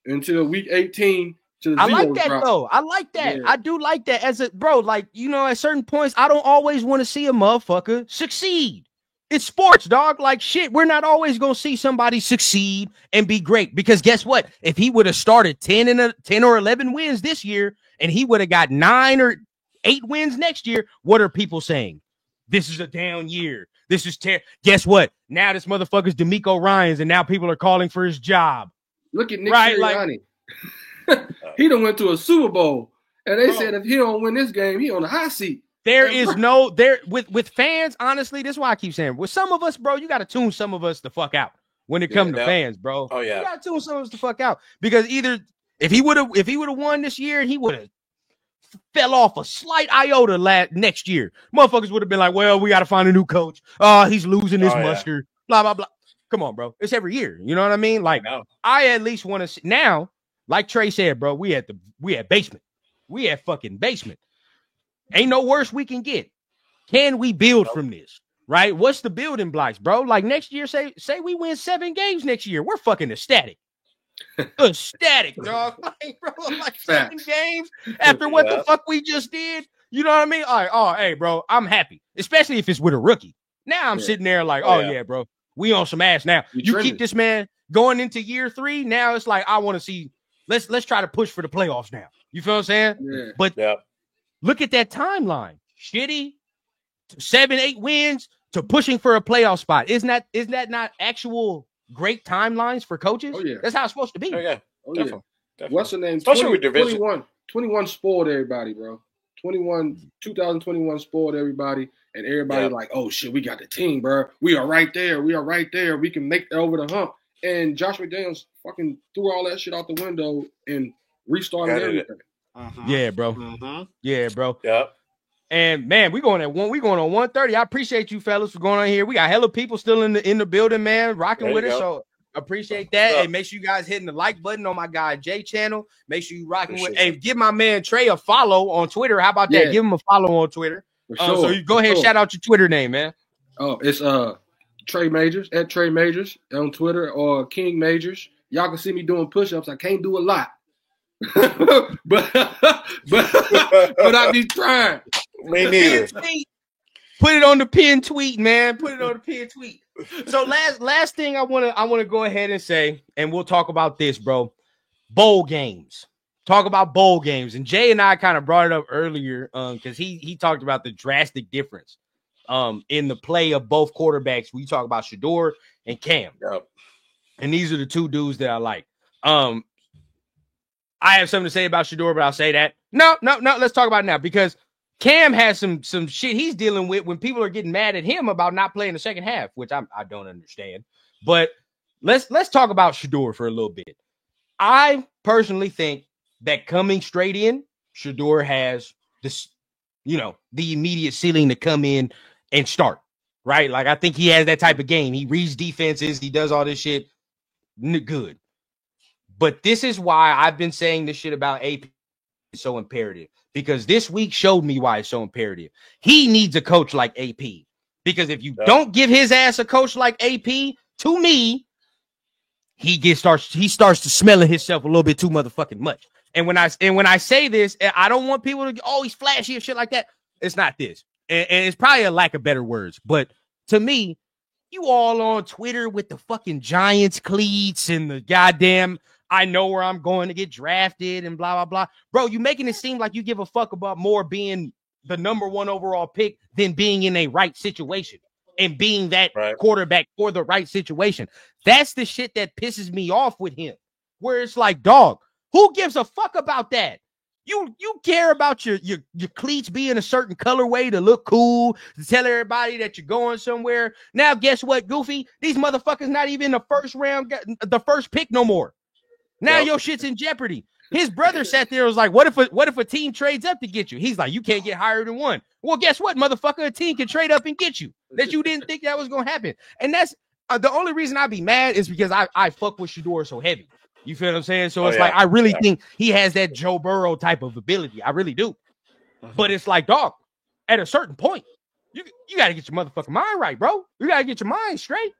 until week 18. I like that though. I like that. Yeah. I do like that as a bro. Like, you know, at certain points, I don't always want to see a motherfucker succeed. It's sports, dog. Like shit, we're not always gonna see somebody succeed and be great. Because guess what? If he would have started 10 or 11 wins this year, and he would have got 9 or 8 wins next year, what are people saying? This is a down year. This is Guess what? Now this motherfucker's DeMeco Ryans, and now people are calling for his job. Look at Nick Sirianni. He done went to a Super Bowl, and they said if he don't win this game, he on the hot seat. With fans, honestly, this is why I keep saying, with some of us, bro, you got to tune some of us the fuck out when it comes to fans, bro. Oh, yeah. You got to tune some of us the fuck out. Because either if he would have won this year, he would have fell off a slight iota next year. Motherfuckers would have been like, well, we got to find a new coach. He's losing his mustard. Blah, blah, blah. Come on, bro. It's every year. You know what I mean? Like, I at least want to see now, like Trey said, bro, we at basement. We at fucking basement. Ain't no worse we can get. Can we build from this? Right? What's the building blocks, bro? Like next year, say we win 7 games next year. We're fucking ecstatic. Ecstatic, dog. Like, bro, like 7 games after what the fuck we just did. You know what I mean? All right, hey, bro, I'm happy, especially if it's with a rookie. Now I'm sitting there like, yeah, bro, we on some ass now. You keep this man going into year 3. Now it's like I want to see. Let's try to push for the playoffs now. You feel what I'm saying? Yeah. But look at that timeline. Shitty 7-8 wins to pushing for a playoff spot. Isn't that not actual great timelines for coaches? Oh, yeah. That's how it's supposed to be. Oh, yeah. Definitely. What's the name? Especially with division. 21 spoiled everybody, bro. 2021 spoiled everybody, and everybody like, oh, shit, we got the team, bro. We are right there. We can make it over the hump. And Josh McDaniels fucking threw all that shit out the window and restarted everything. Yeah, bro. Yeah, bro. Yep. And man, we going on 1:30. I appreciate you fellas for going on here. We got hella people still in the building, man, rocking with us. So appreciate that. Hey, make sure you guys hitting the like button on my guy Jay channel. Make sure you rocking with. Hey, give my man Trey a follow on Twitter. How about that? Give him a follow on Twitter. So you go ahead and shout out your Twitter name, man. Oh, it's Trey Majors at Trey Majors on Twitter or King Majors Y'all can see me doing push-ups. I can't do a lot. but I be trying. Me neither. Put it on the pin tweet, man. Put it on the pin tweet. So last thing I wanna go ahead and say, and we'll talk about this, bro. Bowl games. Talk about bowl games. And Jay and I kind of brought it up earlier because he talked about the drastic difference in the play of both quarterbacks. We talk about Shedeur and Cam. Yep. And these are the two dudes that I like. I have something to say about Shedeur, but I'll say that. No. Let's talk about it now because Cam has some shit he's dealing with when people are getting mad at him about not playing the second half, which I don't understand. But let's talk about Shedeur for a little bit. I personally think that coming straight in, Shedeur has this, the immediate ceiling to come in and start, right? Like I think he has that type of game. He reads defenses, he does all this shit. Good. But this is why I've been saying this shit about AP is so imperative. Because this week showed me why it's so imperative. He needs a coach like AP. Because if you don't give his ass a coach like AP, to me, he starts to smelling himself a little bit too motherfucking much. And when I say this, I don't want people to he's flashy and shit like that. It's not this. And it's probably a lack of better words. But to me, you all on Twitter with the fucking Giants cleats and the goddamn I know where I'm going to get drafted and blah, blah, blah. Bro, you making it seem like you give a fuck about more being the number 1 overall pick than being in a right situation and being that quarterback for the right situation. That's the shit that pisses me off with him, where it's like, dog, who gives a fuck about that? You care about your cleats being a certain colorway to look cool, to tell everybody that you're going somewhere. Now, guess what, Goofy? These motherfuckers not even in the first round, the first pick no more. Now your shit's in jeopardy. His brother sat there and was like, what if a team trades up to get you? He's like, you can't get higher than 1. Well, guess what, motherfucker? A team can trade up and get you. That you didn't think that was going to happen. And that's the only reason I'd be mad is because I fuck with Shedeur so heavy. You feel what I'm saying? So it's like, I really think he has that Joe Burrow type of ability. I really do. But it's like, dog, at a certain point, you got to get your motherfucking mind right, bro. You got to get your mind straight.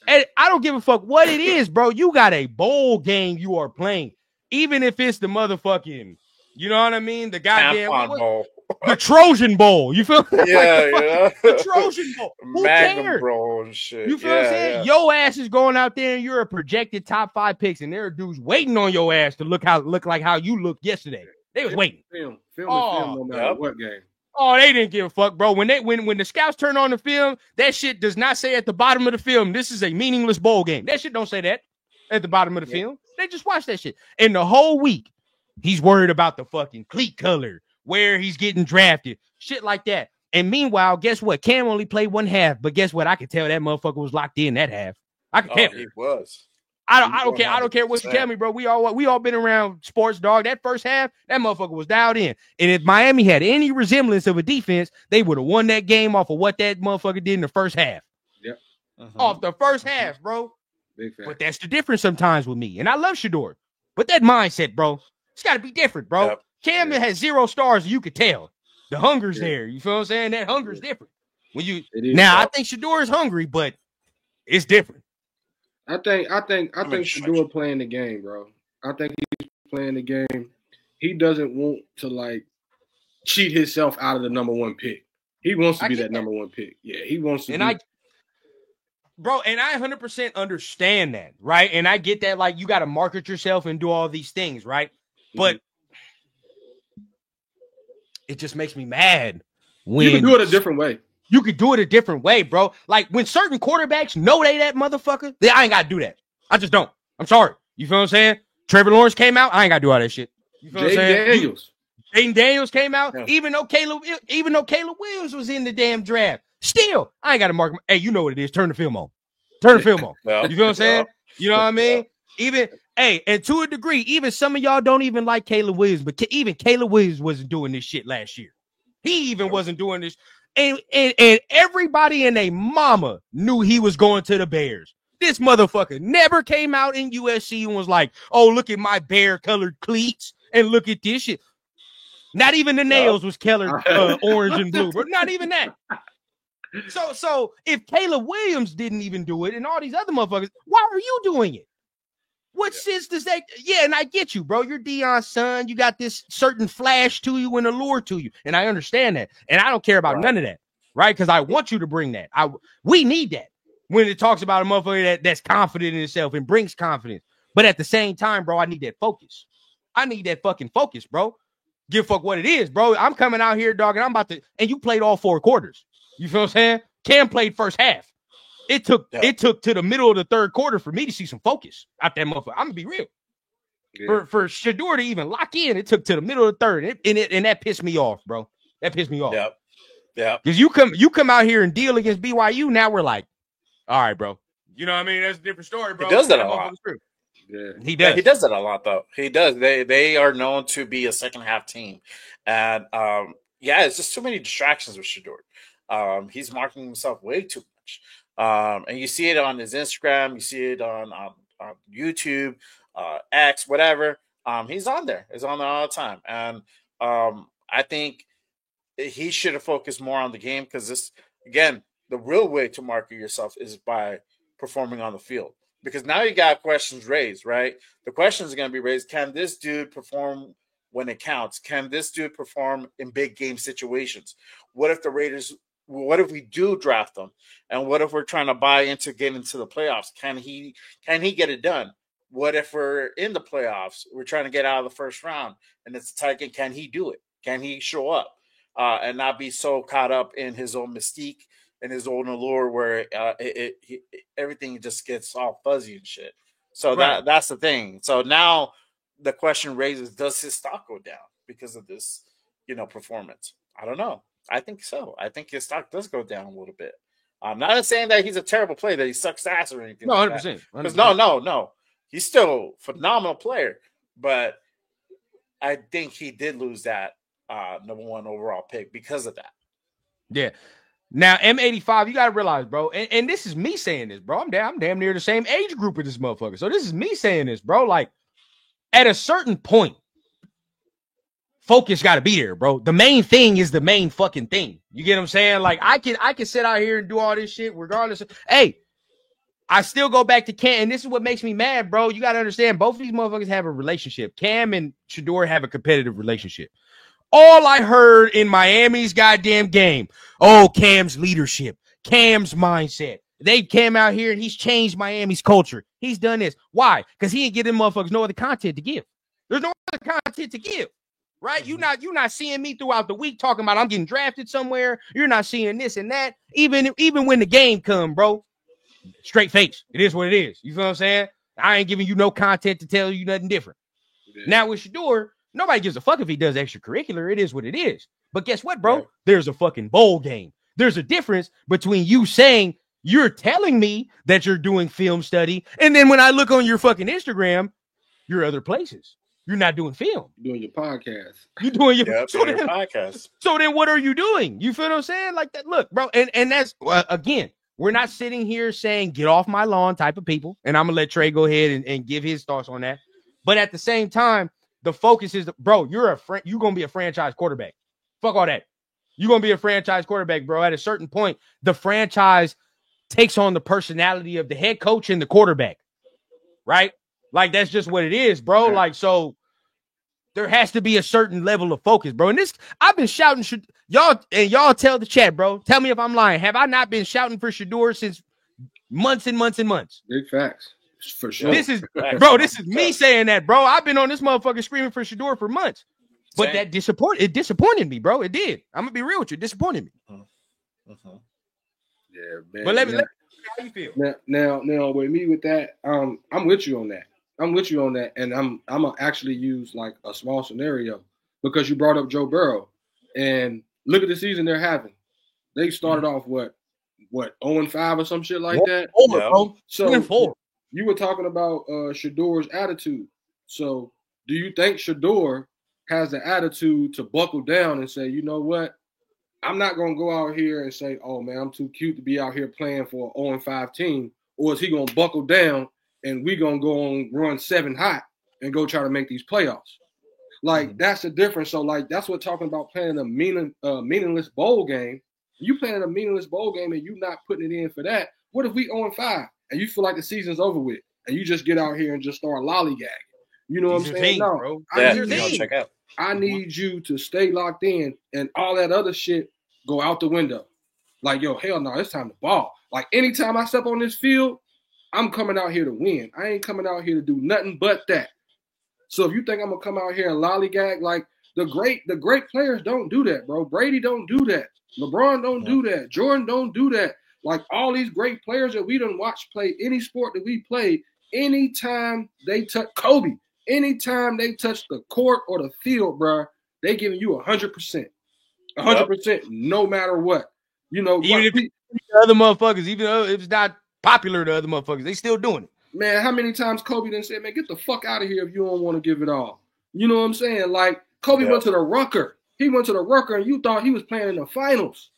And I don't give a fuck what it is, bro. You got a bowl game you are playing. Even if it's the motherfucking, you know what I mean? The goddamn bowl. The Trojan Bowl. You feel yeah. The Trojan Bowl. Who Magnum cares? Bowl and shit. You feel what I'm saying? Your ass is going out there and you're a projected top 5 picks, and there are dudes waiting on your ass to look like how you looked yesterday. They was waiting. Film no matter what game. Oh, they didn't give a fuck, bro. When the scouts turn on the film, that shit does not say at the bottom of the film, this is a meaningless bowl game. That shit don't say that at the bottom of the film. They just watch that shit. And the whole week, he's worried about the fucking cleat color, where he's getting drafted, shit like that. And meanwhile, guess what? Cam only played 1 half, but guess what? I could tell that motherfucker was locked in that half. I could tell. He was. I don't care. I don't care what you tell me, bro. We all been around sports, dog. That first half, that motherfucker was dialed in. And if Miami had any resemblance of a defense, they would have won that game off of what that motherfucker did in the first half. Yep. Off the first half, bro. Big fact. But that's the difference sometimes with me. And I love Shedeur. But that mindset, bro, it's got to be different, bro. Yep. Cam has 0 stars, and you could tell. The hunger's there. You feel what I'm saying? That hunger's different. I think Shedeur is hungry, but it's different. I think Shedeur playing the game, bro. I think he's playing the game. He doesn't want to cheat himself out of the number 1 pick. He wants to be that number 1 pick. Yeah, he wants to. And I 100% understand that, right? And I get that, you got to market yourself and do all these things, right? But it just makes me mad when you can do it a different way. You could do it a different way, bro. Like when certain quarterbacks know they that motherfucker, I ain't got to do that. I just don't. I'm sorry. You feel what I'm saying? Trevor Lawrence came out. I ain't got to do all that shit. You feel what I'm saying? Jaden Daniels came out. Yeah. Even though Caleb Williams was in the damn draft, still I ain't got to mark him. Hey, you know what it is? Turn the film on. You feel what I'm saying? You know what I mean? And to a degree, even some of y'all don't even like Caleb Williams, but even Caleb Williams wasn't doing this shit last year. He even wasn't doing this. And everybody and their mama knew he was going to the Bears. This motherfucker never came out in USC and was like, oh, look at my bear-colored cleats and look at this shit. Not even the nails was colored orange and blue, bro. Not even that. So if Caleb Williams didn't even do it and all these other motherfuckers, why are you doing it? What sense does that? Yeah, and I get you, bro. You're Deion's son. You got this certain flash to you and allure to you, and I understand that, and I don't care about none of that, right? Because I want you to bring that. We need that when it talks about a motherfucker that's confident in himself and brings confidence. But at the same time, bro, I need that focus. I need that fucking focus, bro. Give a fuck what it is, bro. I'm coming out here, dog, and I'm about to. And you played all 4 quarters. You feel what I'm saying? Cam played first half. It took to the middle of the third quarter for me to see some focus out that motherfucker. I'm gonna be real. Yeah. For Shedeur to even lock in, it took to the middle of the third, and that pissed me off, bro. That pissed me off. Yeah. Because you come out here and deal against BYU. Now we're like, all right, bro. You know what I mean? That's a different story, bro. He does that a lot. Yeah, he does. Yeah, he does that a lot, though. He does. They are known to be a second half team, and it's just too many distractions with Shedeur. He's marking himself way too much. And you see it on his Instagram, you see it on YouTube, X, whatever. He's on there. He's on there all the time. And I think he should have focused more on the game because this, again, the real way to market yourself is by performing on the field. Because now you got questions raised, right? The questions are going to be raised. Can this dude perform when it counts? Can this dude perform in big game situations? What if we do draft them? And what if we're trying to buy into getting into the playoffs? Can he get it done? What if we're in the playoffs? We're trying to get out of the first round and it's a tight game. Can he do it? Can he show up and not be so caught up in his own mystique and his own allure where everything just gets all fuzzy and shit? So that's the thing. So now the question raises, does his stock go down because of this, performance? I don't know. I think so. I think his stock does go down a little bit. I'm not saying that he's a terrible player, that he sucks ass or anything. No, 100%. Because no. He's still a phenomenal player. But I think he did lose that number 1 overall pick because of that. Yeah. Now, M85, you got to realize, bro, and this is me saying this, bro. I'm damn near the same age group with this motherfucker. So this is me saying this, bro. Like, at a certain point, focus got to be there, bro. The main thing is the main fucking thing. You get what I'm saying? Like, I can sit out here and do all this shit regardless of, hey, I still go back to Cam, and this is what makes me mad, bro. You got to understand, both of these motherfuckers have a relationship. Cam and Shedeur have a competitive relationship. All I heard in Miami's goddamn game, Cam's leadership, Cam's mindset. They came out here and he's changed Miami's culture. He's done this. Why? Because he ain't giving motherfuckers no other content to give. There's no other content to give. Right? You're not seeing me throughout the week talking about I'm getting drafted somewhere. You're not seeing this and that. Even when the game come, bro, straight face. It is what it is. You feel what I'm saying? I ain't giving you no content to tell you nothing different. Yeah. Now with Shedeur, nobody gives a fuck if he does extracurricular. It is what it is. But guess what, bro? Right. There's a fucking bowl game. There's a difference between you saying you're telling me that you're doing film study, and then when I look on your fucking Instagram, you're other places. You're not doing film. You're doing your podcast. You're doing your, your podcast. So then what are you doing? You feel what I'm saying? Like that. Look, bro. And that's, again, we're not sitting here saying get off my lawn type of people. And I'm going to let Trey go ahead and give his thoughts on that. But at the same time, the focus is, bro, you're going to be a franchise quarterback. Fuck all that. You're going to be a franchise quarterback, bro. At a certain point, the franchise takes on the personality of the head coach and the quarterback. Right? Like, that's just what it is, bro. Like, so there has to be a certain level of focus, bro. And this, I've been shouting, y'all tell the chat, bro. Tell me if I'm lying. Have I not been shouting for Shedeur since months and months and months? Big facts. For sure. This is, bro, this is me saying that, bro. I've been on this motherfucker screaming for Shedeur for months. But it disappointed me, bro. It did. I'm going to be real with you. It disappointed me. Uh-huh. Yeah, man. But let me how you feel? Now, with me with that, I'm with you on that. And I'm gonna actually use like a small scenario because you brought up Joe Burrow, and look at the season they're having. They started off what 0-5 or some shit like that. So you were talking about Shedeur's attitude. So do you think Shedeur has the attitude to buckle down and say, you know what? I'm not gonna go out here and say, oh man, I'm too cute to be out here playing for an 0-5 team, or is he gonna buckle down? And we're going to go on run 7 hot and go try to make these playoffs. Like, that's the difference. So, like, that's what talking about playing a meaningless bowl game. You playing a meaningless bowl game and you not putting it in for that. What if we 0-5 and you feel like the season's over with? and you just get out here and just start lollygagging. You know what I'm These are saying? things, No, bro. Yeah, These are you know, things. check out. I need you to stay locked in, and all that other shit go out the window. Like, yo, hell no, it's time to ball. Like, anytime I step on this field, I'm coming out here to win. I ain't coming out here to do nothing but that. So if you think I'm gonna come out here and lollygag, like the great players don't do that, bro. Brady don't do that. LeBron don't do that. Jordan don't do that. Like all these great players that we done watch play any sport that we play, anytime they touch Kobe, anytime they touch the court or the field, bro, they giving you 100%. 100%, no matter what. You know, Even if the other motherfuckers, even though it's not popular to other motherfuckers, they still doing it. man, how many times Kobe done said, man, get the fuck out of here if you don't want to give it all. You know what I'm saying? Like, Kobe went to the Rucker. He went to the Rucker, and you thought he was playing in the finals.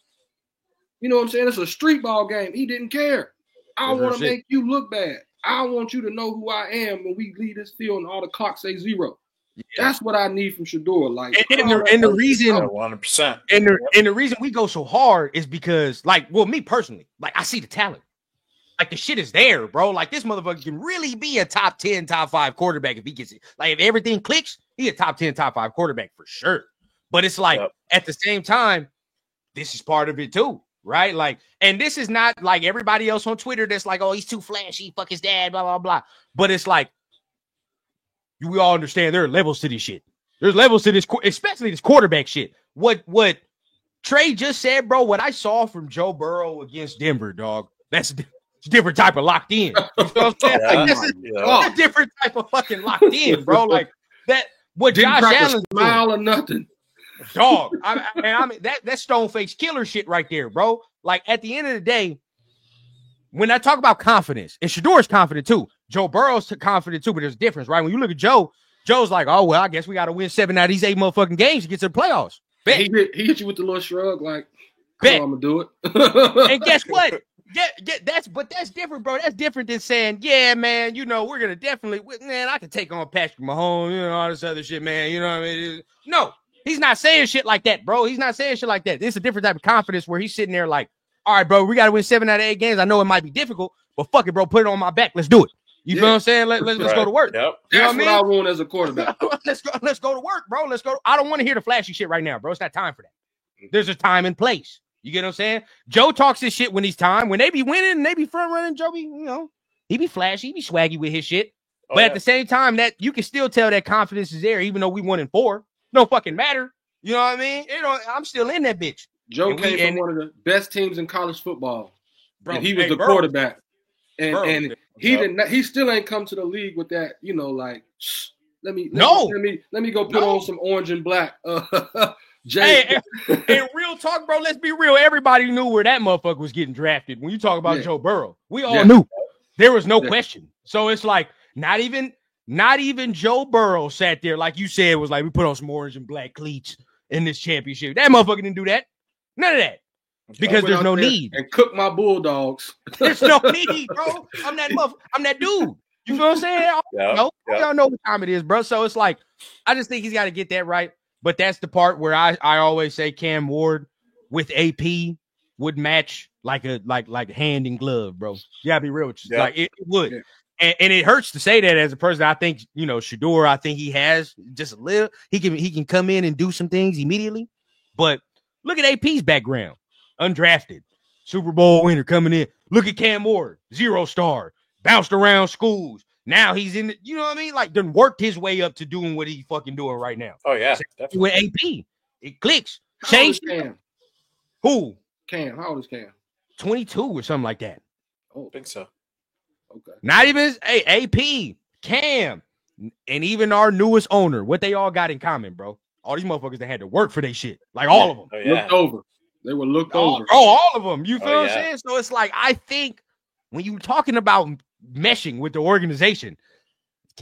You know what I'm saying? It's a street ball game. He didn't care. I want to make you look bad. I want you to know who I am when we leave this field and all the clocks say 0. Yeah. That's what I need from Shedeur. Like, and the reason 100%, and the reason we go so hard is because, like, well, me personally, like, I see the talent. Like, the shit is there, bro. Like, this motherfucker can really be a top 10, top 5 quarterback if he gets it. Like, if everything clicks, he a top 10, top 5 quarterback for sure. But it's like, at the same time, this is part of it too, right? Like, and this is not like everybody else on Twitter that's like, oh, he's too flashy, fuck his dad, blah, blah, blah. But it's like, we all understand there are levels to this shit. There's levels to this, especially this quarterback shit. What Trey just said, bro, what I saw from Joe Burrow against Denver, dog, that's a different type of locked in. You know what I'm saying? Like, a different type of fucking locked in, bro. Like, that, what didn't Josh Allen smile or nothing. Dog, I mean that stone face killer shit right there, bro. Like, at the end of the day, when I talk about confidence, and Shedeur's confident too, Joe Burrow's confident too, but there's a difference, right? When you look at Joe's like, oh well, I guess we got to win 7 out of these 8 motherfucking games to get to the playoffs. He hit you with the little shrug, like, I'm gonna do it. And guess what? That's different, bro. That's different than saying, yeah, man, you know, we're gonna definitely, man, I can take on Patrick Mahomes, you know, all this other shit, man. You know what I mean? No. He's not saying shit like that, bro. He's not saying shit like that. This is a different type of confidence where he's sitting there like, all right, bro, we got to win 7 out of 8 games. I know it might be difficult, but fuck it, bro. Put it on my back. Let's do it. You know what I'm saying? Let's go to work. Yep. You know That's what I want as a quarterback. Let's go to work, bro. Let's go. I don't want to hear the flashy shit right now, bro. It's not time for that. There's a time and place. You get what I'm saying? Joe talks his shit when he's time. When they be winning and they be front running, Joe be, you know, he be flashy, he be swaggy with his shit. But at the same time, that you can still tell that confidence is there, even though we 1-4. No fucking matter. You know what I mean? I'm still in that bitch. Joe came from one of the best teams in college football. Bro, and he was the quarterback. And he didn't. He still ain't come to the league with that, you know, like, let me go put on some orange and black. Jay. Hey, and real talk, bro, let's be real. Everybody knew where that motherfucker was getting drafted. When you talk about Joe Burrow, we all knew. There was no question. So it's like, not even Joe Burrow sat there, like you said, was like, we put on some orange and black cleats in this championship. That motherfucker didn't do that. None of that. Because there's no need. And cook my Bulldogs. There's no need, bro. I'm that dude. You feel what I'm saying? Y'all know what time it is, bro. So it's like, I just think he's got to get that right. But that's the part where I always say Cam Ward with AP would match like hand in glove, bro. You gotta be real with you. Like it would. Yeah. And it hurts to say that as a person. I think, you know, Shedeur, I think he has just a little. He can come in and do some things immediately. But look at AP's background. Undrafted. Super Bowl winner coming in. Look at Cam Ward. 0-star. Bounced around schools. Now he's in the, you know what I mean? Like, done worked his way up to doing what he's fucking doing right now. Oh, yeah. Definitely. With AP. It clicks. Change Cam. Who? Cam. How old is Cam? 22 or something like that. Oh, I think so. Okay. Not even AP, Cam, and even our newest owner. What they all got in common, bro? All these motherfuckers that had to work for their shit. Like all of them. Oh, yeah. Looked over. They were looked over. All of them. You feel what I'm saying? So it's like, I think when you're talking about meshing with the organization,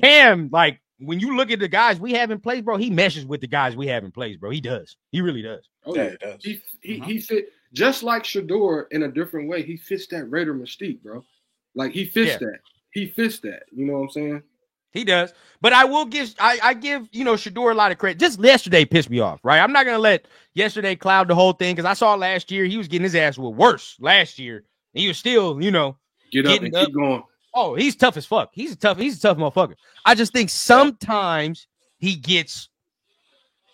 Cam, like when you look at the guys we have in place, bro, he meshes with the guys we have in place, bro. He does. He really does. Oh, yeah, he does. He fit just like Shedeur in a different way. He fits that Raider mystique, bro. Like he fits that. He fits that. You know what I'm saying? He does. But I will give I give, you know, Shedeur a lot of credit. Just yesterday pissed me off, right? I'm not gonna let yesterday cloud the whole thing because I saw last year he was getting his ass with worse last year. And he was still, you know, get up and keep going. Oh, he's tough as fuck. He's a tough motherfucker. I just think sometimes he gets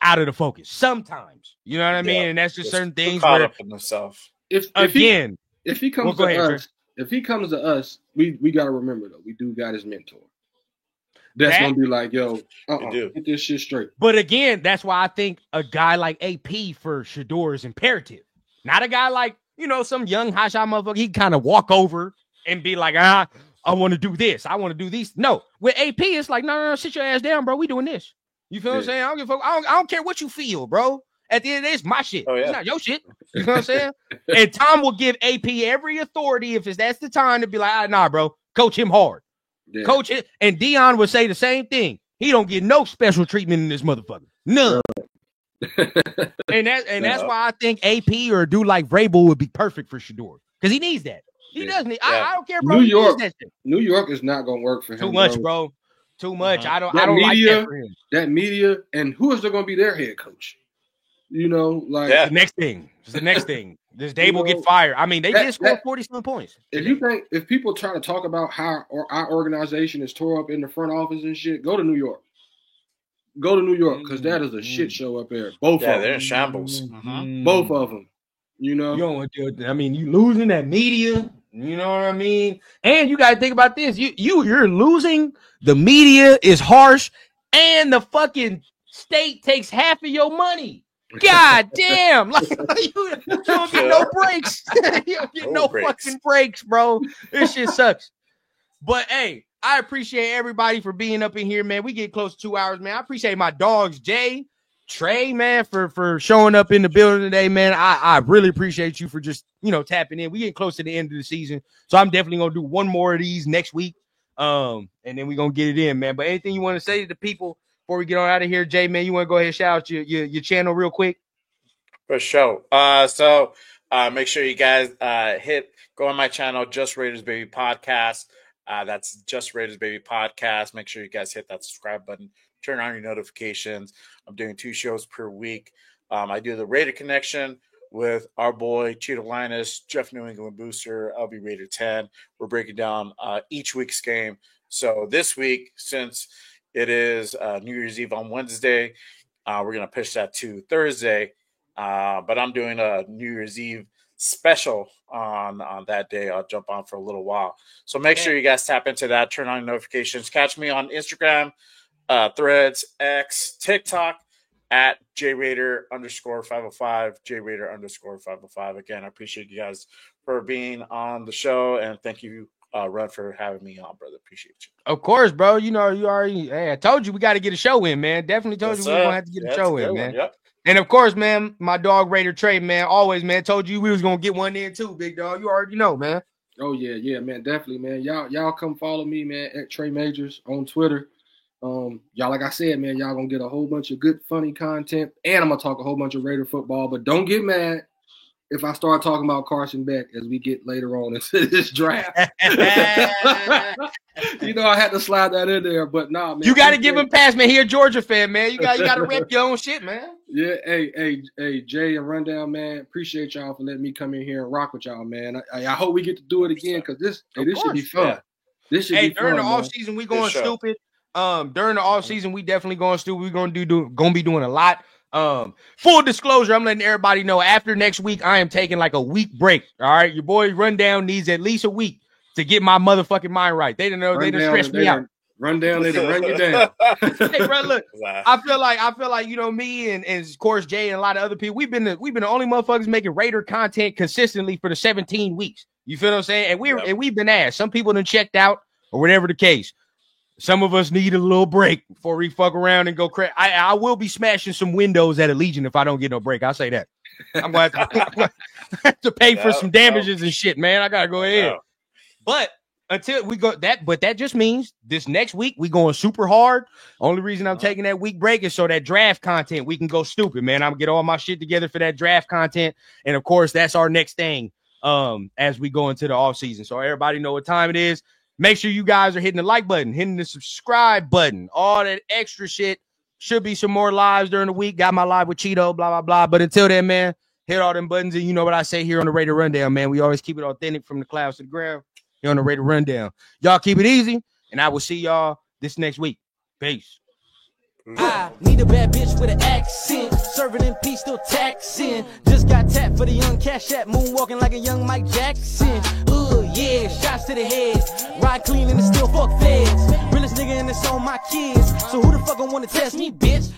out of the focus. Sometimes, you know what I mean? And that's just certain things caught where up in himself. If he comes to us, if he comes to us, we got to remember though, we do got his mentor. That's gonna be like, yo, get this shit straight. But again, that's why I think a guy like AP for Shedeur is imperative. Not a guy like, some young hotshot motherfucker. He kind of walk over and be like, I want to do this. I want to do these. No, with AP, it's like, no, sit your ass down, bro. We doing this. You feel what I'm saying? I don't give a fuck. I don't care what you feel, bro. At the end of the day, it's my shit. Oh, yeah. It's not your shit. You know what I'm saying? And Tom will give AP every authority if that's the time to be like, nah, bro, coach him hard. Yeah. Coach it. And Dion would say the same thing. He don't get no special treatment in this motherfucker. None. and that's why I think AP or a dude like Vrabel would be perfect for Shedeur. Because he needs that. He doesn't need, I don't care, bro. New York is not gonna work for him. Too much, bro. Too much. I don't like that for him. That media, and who is there gonna be their head coach? The next thing. It's the next thing. Does Dable get fired? I mean, they did score 47 points. If people try to talk about how our organization is tore up in the front office and shit, go to New York. Go to New York because that is a shit show up there. Both of them. They're in shambles. Both of them. You don't I mean, you losing that media. You know what I mean? And you got to think about this. You're losing. The media is harsh, and the fucking state takes half of your money. God damn! Like you don't get no breaks. You don't get no fucking breaks, bro. This shit sucks. But hey, I appreciate everybody for being up in here, man. We get close to 2 hours, man. I appreciate my dogs, Jay, Trey, man, for showing up in the building today, man. I really appreciate you for just tapping in. We get close to the end of the season, so I'm definitely gonna do one more of these next week. And then we're gonna get it in, man. But anything you want to say to the people before we get on out of here, Jay, man, you want to go ahead and shout out your channel real quick? For sure. So make sure you guys go on my channel, Just Raiders Baby Podcast. That's Just Raiders Baby Podcast. Make sure you guys hit that subscribe button. Turn on your notifications. I'm doing 2 shows per week. I do the Raider Connection with our boy Cheeto Linus, Jeff New England Booster, LB Raider 10. We're breaking down each week's game. So this week, since it is New Year's Eve on Wednesday, we're going to push that to Thursday. But I'm doing a New Year's Eve special on that day. I'll jump on for a little while. So make sure you guys tap into that. Turn on notifications. Catch me on Instagram, Threads, X, TikTok at JRaider_505, JRaider_505. Again, I appreciate you guys for being on the show, and thank you, Run, for having me on, brother. Appreciate you. Of course, bro. You already. Hey, I told you we got to get a show in, man. Definitely told you we were gonna have to get a show in, man. Yep. And of course, man, my dog Raider Trey, man, always, man, told you we was gonna get one in too, big dog. You already know, man. Oh yeah, man, definitely, man. Y'all come follow me, man, at Trey Majors on Twitter. Y'all, like I said, man, y'all gonna get a whole bunch of good, funny content, and I'm gonna talk a whole bunch of Raider football. But don't get mad if I start talking about Carson Beck as we get later on into this draft. I had to slide that in there, but nah, man. You got to give him pass, man. He a Georgia fan, man. You got to rep your own shit, man. Yeah, hey, Jay and Rundown, man. Appreciate y'all for letting me come in here and rock with y'all, man. I hope we get to do it again because this should be fun. Yeah. This should be fun. During the off season, we going stupid. During the off season, we definitely going stupid. We're gonna be doing a lot. Full disclosure, I'm letting everybody know after next week, I am taking like a week break. All right. Your boy Rundown needs at least a week to get my motherfucking mind right. They didn't know they didn't stress me out. Rundown, they didn't run you down. Hey, bro, look, I feel like, me and of course Jay and a lot of other people, we've been the only motherfuckers making Raider content consistently for the 17 weeks. You feel what I'm saying? And we've been asked. Some people done checked out or whatever the case. Some of us need a little break before we fuck around and go crazy. I will be smashing some windows at Allegiant if I don't get no break. I'll say that. I'm going to have to pay for some damages and shit, man. I got to go ahead. But until we go that just means this next week we going super hard. Only reason I'm taking that week break is so that draft content we can go stupid, man. I'm going to get all my shit together for that draft content. And of course, that's our next thing as we go into the off season. So everybody know what time it is. Make sure you guys are hitting the like button, hitting the subscribe button, all that extra shit. Should be some more lives during the week. Got my live with Cheeto, blah, blah, blah. But until then, man, hit all them buttons. And you know what I say here on the Raider Rundown, man. We always keep it authentic from the clouds to the ground. here on the Raider Rundown. Y'all keep it easy, and I will see y'all this next week. Peace. I need a bad bitch with an accent, serving in peace, still taxing. Just got tapped for the young Cash App, moonwalking like a young Mike Jackson. Yeah, shots to the head, ride clean and it's still fuck feds. Realest nigga and it's on my kids, so who the fuck gon' wanna test me, bitch?